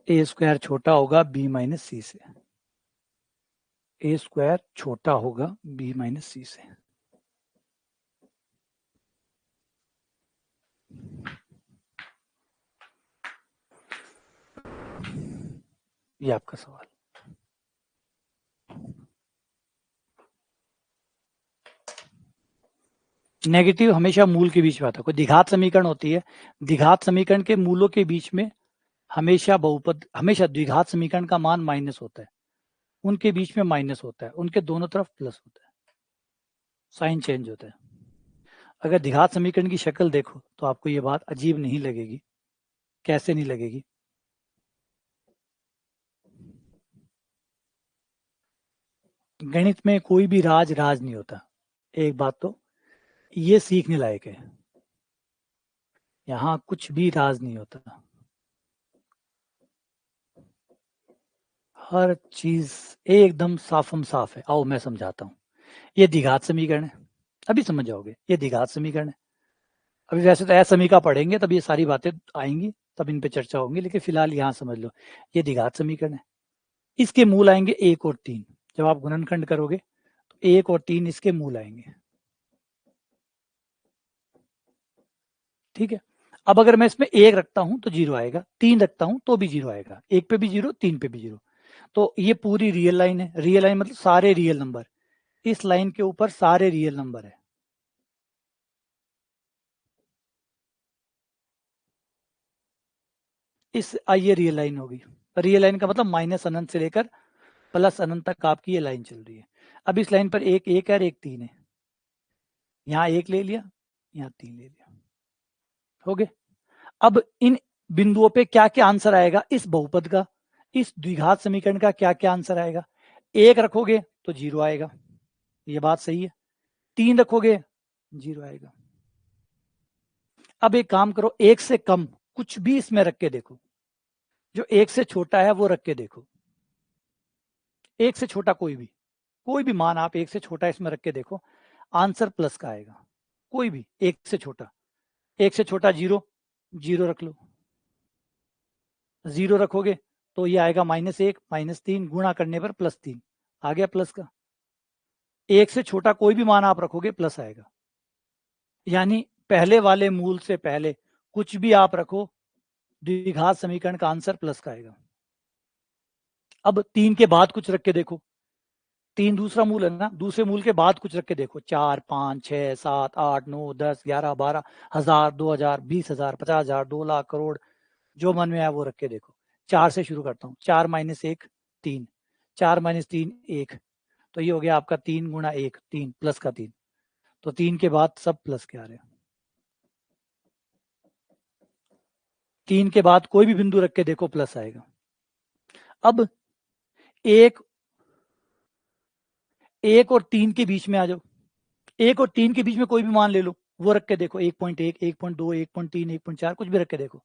ए स्क्वायर छोटा होगा बी माइनस सी से, ए स्क्वायर छोटा होगा बी माइनस सी से। ये आपका सवाल। नेगेटिव हमेशा मूल के बीच में आता है। कोई द्विघात समीकरण होती है, द्विघात समीकरण के मूलों के बीच में हमेशा बहुपद, हमेशा द्विघात समीकरण का मान माइनस होता है, उनके बीच में माइनस होता है, उनके दोनों तरफ प्लस होता है, साइन चेंज होता है। अगर द्विघात समीकरण की शक्ल देखो तो आपको ये बात अजीब नहीं लगेगी। कैसे नहीं लगेगी? गणित में कोई भी राज नहीं होता। एक बात तो ये सीखने लायक है, यहाँ कुछ भी राज नहीं होता, हर चीज एकदम साफम साफ है। आओ मैं समझाता हूँ। ये द्विघात समीकरण है, अभी समझ जाओगे। ये द्विघात समीकरण है। अभी वैसे तो समीका पढ़ेंगे तब ये सारी बातें आएंगी, तब इन पे चर्चा होंगी, लेकिन फिलहाल यहाँ समझ लो ये द्विघात समीकरण है। इसके मूल आएंगे 1 और 3। जब आप गुणनखंड करोगे तो 1 और 3 इसके मूल आएंगे। ठीक है। अब अगर मैं इसमें 1 रखता हूं तो 0 आएगा, 3 रखता हूं तो भी 0 आएगा, 1 पे भी 0, 3 पे भी 0। तो ये पूरी रियल लाइन है। रियल लाइन मतलब सारे रियल नंबर, इस लाइन के ऊपर सारे रियल नंबर है। इस ये रियल लाइन होगी। रियल लाइन का मतलब माइनस अनंत से लेकर प्लस अनंत तक आपकी ये लाइन चल रही है। अब इस लाइन पर एक है और एक 3 है, यहाँ 1 ले लिया, यहाँ 3 ले लिया, हो गए। अब इन बिंदुओं पे क्या क्या आंसर आएगा इस बहुपद का, इस द्विघात समीकरण का क्या क्या आंसर आएगा? 1 रखोगे तो 0 आएगा, ये बात सही है। 3 रखोगे 0 आएगा। अब एक काम करो, 1 से कम कुछ भी इसमें रख के देखो, जो 1 से छोटा है वो रख के देखो। 1 से छोटा कोई भी मान आप 1 से छोटा इसमें रख के देखो, आंसर प्लस का आएगा। कोई भी 1 से छोटा, 1 से छोटा 0, 0 रख लो। 0 रखोगे तो ये आएगा -1 -3 गुणा करने पर +3 आ गया प्लस का। 1 से छोटा कोई भी मान आप रखोगे प्लस आएगा। यानी पहले वाले मूल से पहले कुछ भी आप रखो, द्विघात समीकरण का आंसर प्लस का आएगा। अब 3 के बाद कुछ रख के देखो, 3 दूसरा मूल है ना, दूसरे मूल के बाद कुछ रख के देखो, 4 5 6 7 8 9 10 11 12 1000 2000 20000 50000 2 लाख करोड़, जो मन में आया वो रख के देखो। 4 से शुरू करता हूँ, 4 - 1 3, 4 - 3 1, तो ये हो गया आपका 3 × 1 3 प्लस का 3। तो 3 के बाद सब प्लस के आ रहे हैं। 3 के बाद कोई भी बिंदु रख के देखो प्लस आएगा। अब 1 और 3 के बीच में आ जाओ, 1 और 3 के बीच में कोई भी मान ले लो, वो रख के देखो, 1.1 1.2 1.3 1.4 कुछ भी रख के देखो।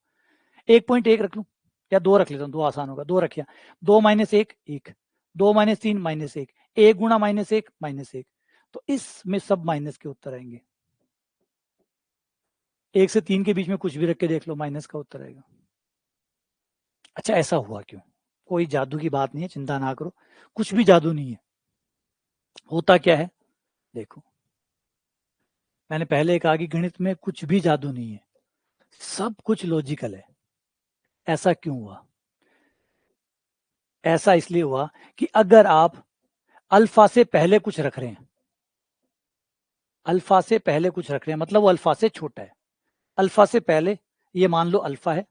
1.1 रख लूं या 2 रख लेता हूं, 2 आसान होगा, 2 रखिया। 2 - 1 1, 2 - 3 -1, 1 गुणा -1 -1, तो इसमें सब माइनस के उत्तर आएंगे। 1 से 3 के बीच में कुछ भी रख के देख लो, माइनस का उत्तर आएगा। अच्छा ऐसा हुआ क्यों? कोई जादू की बात नहीं है, चिंता ना करो, कुछ भी जादू नहीं है। होता क्या है देखो, मैंने पहले कहा कि गणित में कुछ भी जादू नहीं है, सब कुछ लॉजिकल है। ऐसा क्यों हुआ? ऐसा इसलिए हुआ कि अगर आप अल्फा से पहले कुछ रख रहे हैं, अल्फा से पहले कुछ रख रहे हैं मतलब वो अल्फा से छोटा है। अल्फा से पहले ये मान लो अल्फा है,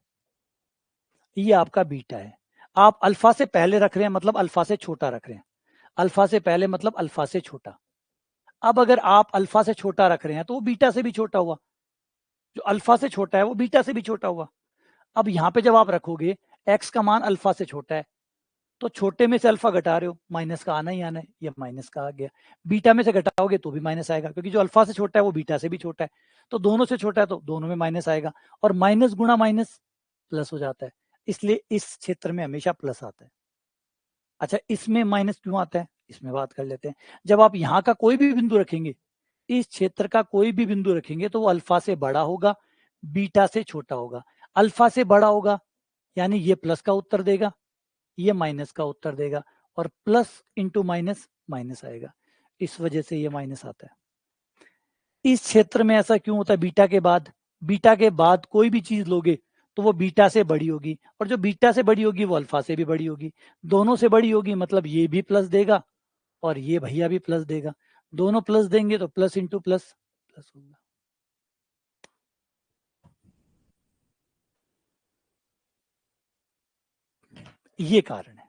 ये आपका बीटा है। आप अल्फा से पहले रख रहे हैं मतलब अल्फा से छोटा रख रहे हैं, अल्फा से पहले मतलब अल्फा से छोटा। अब अगर आप अल्फा से छोटा रख रहे हैं तो वो बीटा से भी छोटा हुआ, जो अल्फा से छोटा है वो बीटा से भी छोटा हुआ। अब यहाँ पे जब आप रखोगे एक्स का मान अल्फा से छोटा है, तो छोटे में से अल्फा घटा रहे हो, माइनस का आना ही आना है, ये माइनस का आ गया। बीटा में से घटाओगे तो भी माइनस आएगा, क्योंकि जो अल्फा से छोटा है वो बीटा से भी छोटा है, तो दोनों से छोटा है तो दोनों में माइनस आएगा, और माइनस गुणा माइनस प्लस हो जाता है, इसलिए इस क्षेत्र में हमेशा प्लस आता है। अच्छा इसमें माइनस क्यों आता है, इसमें बात कर लेते हैं। जब आप यहाँ का कोई भी बिंदु रखेंगे, इस क्षेत्र का कोई भी बिंदु रखेंगे तो वो अल्फा से बड़ा होगा, बीटा से छोटा होगा। अल्फा से बड़ा होगा यानी ये प्लस का उत्तर देगा, ये माइनस का उत्तर देगा, और प्लस इंटू माइनस माइनस आएगा, इस वजह से ये माइनस आता है। इस क्षेत्र में ऐसा क्यों होता है? बीटा के बाद कोई भी चीज लोगे तो वो बीटा से बड़ी होगी, और जो बीटा से बड़ी होगी वो अल्फा से भी बड़ी होगी, दोनों से बड़ी होगी, मतलब ये भी प्लस देगा और ये भैया भी प्लस देगा, दोनों प्लस देंगे तो प्लस इंटू प्लस प्लस होगा। ये कारण है,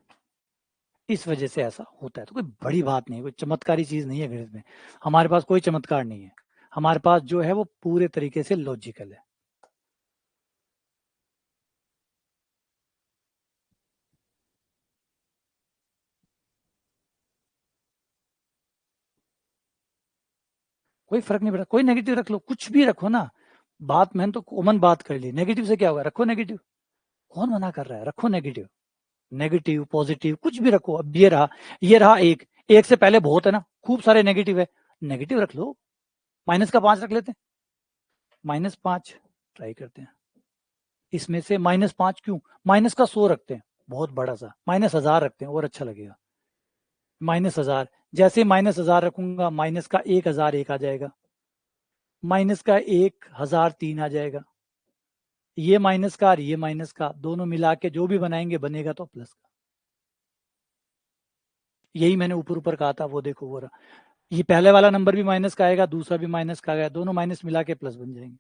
इस वजह से ऐसा होता है। तो कोई बड़ी बात नहीं है, कोई चमत्कारी चीज नहीं है गणित में, हमारे पास कोई चमत्कार नहीं है, हमारे पास जो है वो पूरे तरीके से लॉजिकल है। कोई फर्क नहीं पड़ता, कोई नेगेटिव रख लो, कुछ भी रखो ना, बात मैंने तो कॉमन बात कर ली, नेगेटिव से क्या होगा? रखो नेगेटिव, कौन मना कर रहा है? रखो नेगेटिव, नेगेटिव पॉजिटिव कुछ भी रखो। अब ये रहा एक, एक से पहले बहुत है ना, खूब सारे नेगेटिव है, नेगेटिव रख लो, -5 रख लेते हैं, -5 ट्राई करते हैं, इसमें से -5 क्यों, माइनस का 100 रखते हैं, बहुत बड़ा सा, -1000 रखते हैं और अच्छा लगेगा, -1000, जैसे -1000 रखूंगा माइनस का 1000 एक आ जाएगा, माइनस का 1000 3 आ जाएगा, ये माइनस का और ये माइनस का दोनों मिला के जो भी बनाएंगे बनेगा तो प्लस का। यही मैंने ऊपर ऊपर कहा था, वो देखो वो रहा, ये पहले वाला नंबर भी माइनस का आएगा, दूसरा भी माइनस का आएगा, दोनों माइनस मिला के प्लस बन जाएंगे।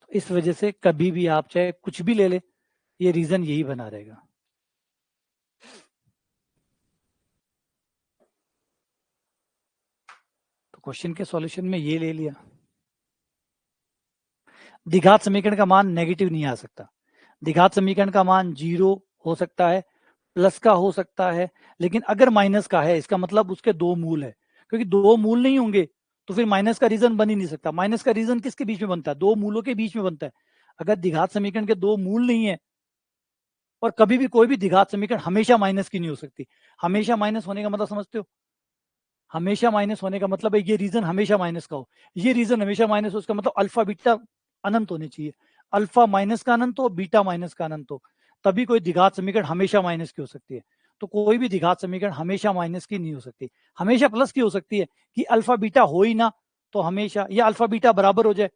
तो इस वजह से कभी भी आप चाहे कुछ भी ले ले, ये रीजन यही बना रहेगा। तो क्वेश्चन के सॉल्यूशन में ये ले लिया, द्विघात समीकरण का मान नेगेटिव नहीं आ सकता, द्विघात समीकरण का मान 0 हो सकता है, प्लस का हो सकता है, लेकिन अगर माइनस का है इसका मतलब उसके दो मूल है, क्योंकि दो मूल नहीं होंगे तो फिर माइनस का रीजन बन ही नहीं सकता। माइनस का रीजन किसके बीच में बनता है? दो मूलों के बीच में बनता है। अगर द्विघात समीकरण के दो मूल नहीं है, और कभी भी कोई भी द्विघात समीकरण हमेशा माइनस की नहीं हो सकती, हमेशा माइनस होने का मतलब समझते हो? हमेशा माइनस होने का मतलब है ये रीजन हमेशा माइनस का हो, ये रीजन हमेशा माइनस हो, उसका मतलब अल्फा बीटा अनंत होने चाहिए, अल्फा माइनस का अनंत हो, बीटा माइनस का अनंत हो, तभी कोई द्विघात समीकरण हमेशा माइनस की हो सकती है। तो कोई भी द्विघात समीकरण हमेशा माइनस की नहीं हो सकती, हमेशा प्लस की हो सकती है, कि अल्फा बीटा हो ही ना तो हमेशा, या अल्फा बीटा बराबर हो जाए,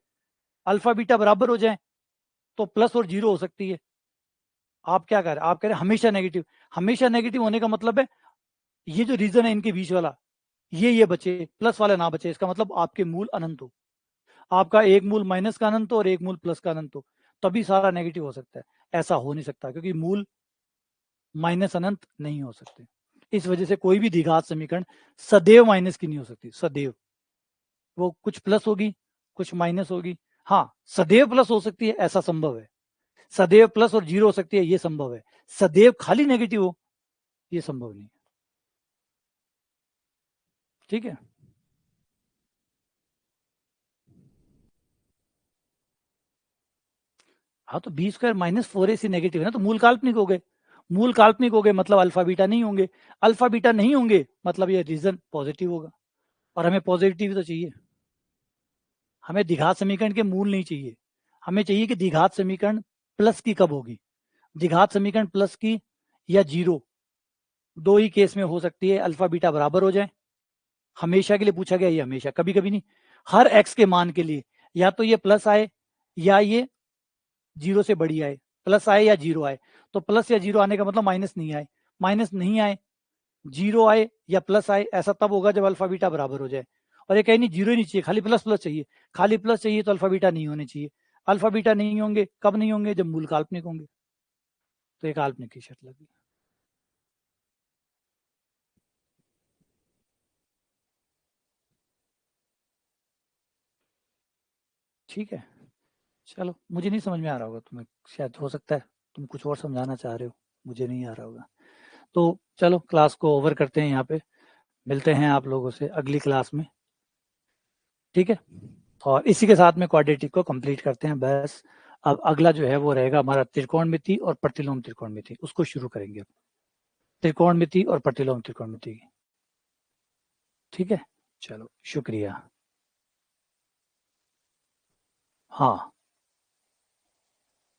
अल्फा बीटा बराबर हो जाए तो प्लस और जीरो हो सकती है। आप क्या कह रहे हैं? आप कह रहे हैं हमेशा नेगेटिव, हमेशा नेगेटिव होने का मतलब है ये जो रीजन है इनके बीच वाला, ये बचे, प्लस वाला ना बचे, इसका मतलब आपके मूल अनंत हो, आपका एक मूल माइनस का अनंत हो और एक मूल प्लस का अनंत हो, तभी सारा नेगेटिव हो सकता है। ऐसा हो नहीं सकता, क्योंकि मूल माइनस अनंत नहीं हो सकते। इस वजह से कोई भी द्विघात समीकरण सदैव माइनस की नहीं हो सकती, सदैव, वो कुछ प्लस होगी कुछ माइनस होगी। हाँ, सदैव प्लस हो सकती है, ऐसा संभव है, सदैव प्लस और जीरो हो सकती है, ये संभव है, सदैव खाली नेगेटिव हो ये संभव नहीं। ठीक है, हाँ तो बी स्क्वायर -4ac नेगेटिव है ना, तो मूल काल्पनिक हो गए, मूल काल्पनिक हो गए मतलब अल्फा बीटा नहीं होंगे, अल्फा बीटा नहीं होंगे मतलब ये रीजन पॉजिटिव होगा, और हमें पॉजिटिव तो चाहिए, हमें द्विघात समीकरण के मूल नहीं चाहिए, हमें चाहिए कि द्विघात समीकरण प्लस की कब होगी, द्विघात समीकरण प्लस की या जीरो, दो ही केस में हो सकती है, अल्फा बीटा बराबर हो जाए, हमेशा के लिए पूछा गया, ये हमेशा, कभी कभी नहीं, हर एक्स के मान के लिए, या तो ये प्लस आए या ये जीरो से बड़ी आए, प्लस आए या जीरो आए, तो प्लस या जीरो आने का मतलब माइनस नहीं आए, माइनस नहीं आए, जीरो आए या प्लस आए, ऐसा तब होगा जब अल्फा बीटा बराबर हो जाए। और ये कहीं नहीं, जीरो ही नहीं चाहिए, खाली प्लस प्लस चाहिए, खाली प्लस चाहिए तो अल्फा बीटा नहीं होने चाहिए, अल्फा बीटा नहीं होंगे, कब नहीं होंगे? जब मूल काल्पनिक होंगे, तो एक काल्पनिक की शर्त लगी। ठीक है, चलो, मुझे नहीं समझ में आ रहा होगा तुम्हें, शायद हो सकता है तुम कुछ और समझाना चाह रहे हो, मुझे नहीं आ रहा होगा, तो चलो क्लास को ओवर करते हैं यहाँ पे, मिलते हैं आप लोगों से अगली क्लास में, ठीक है, और इसी के साथ में क्वाड्रेटिक को कंप्लीट करते हैं बस। अब अगला जो है वो रहेगा हमारा त्रिकोणमिति और प्रतिलोम त्रिकोणमिति, उसको शुरू करेंगे, त्रिकोणमिति और प्रतिलोम त्रिकोणमिति, ठीक है, चलो शुक्रिया। हाँ।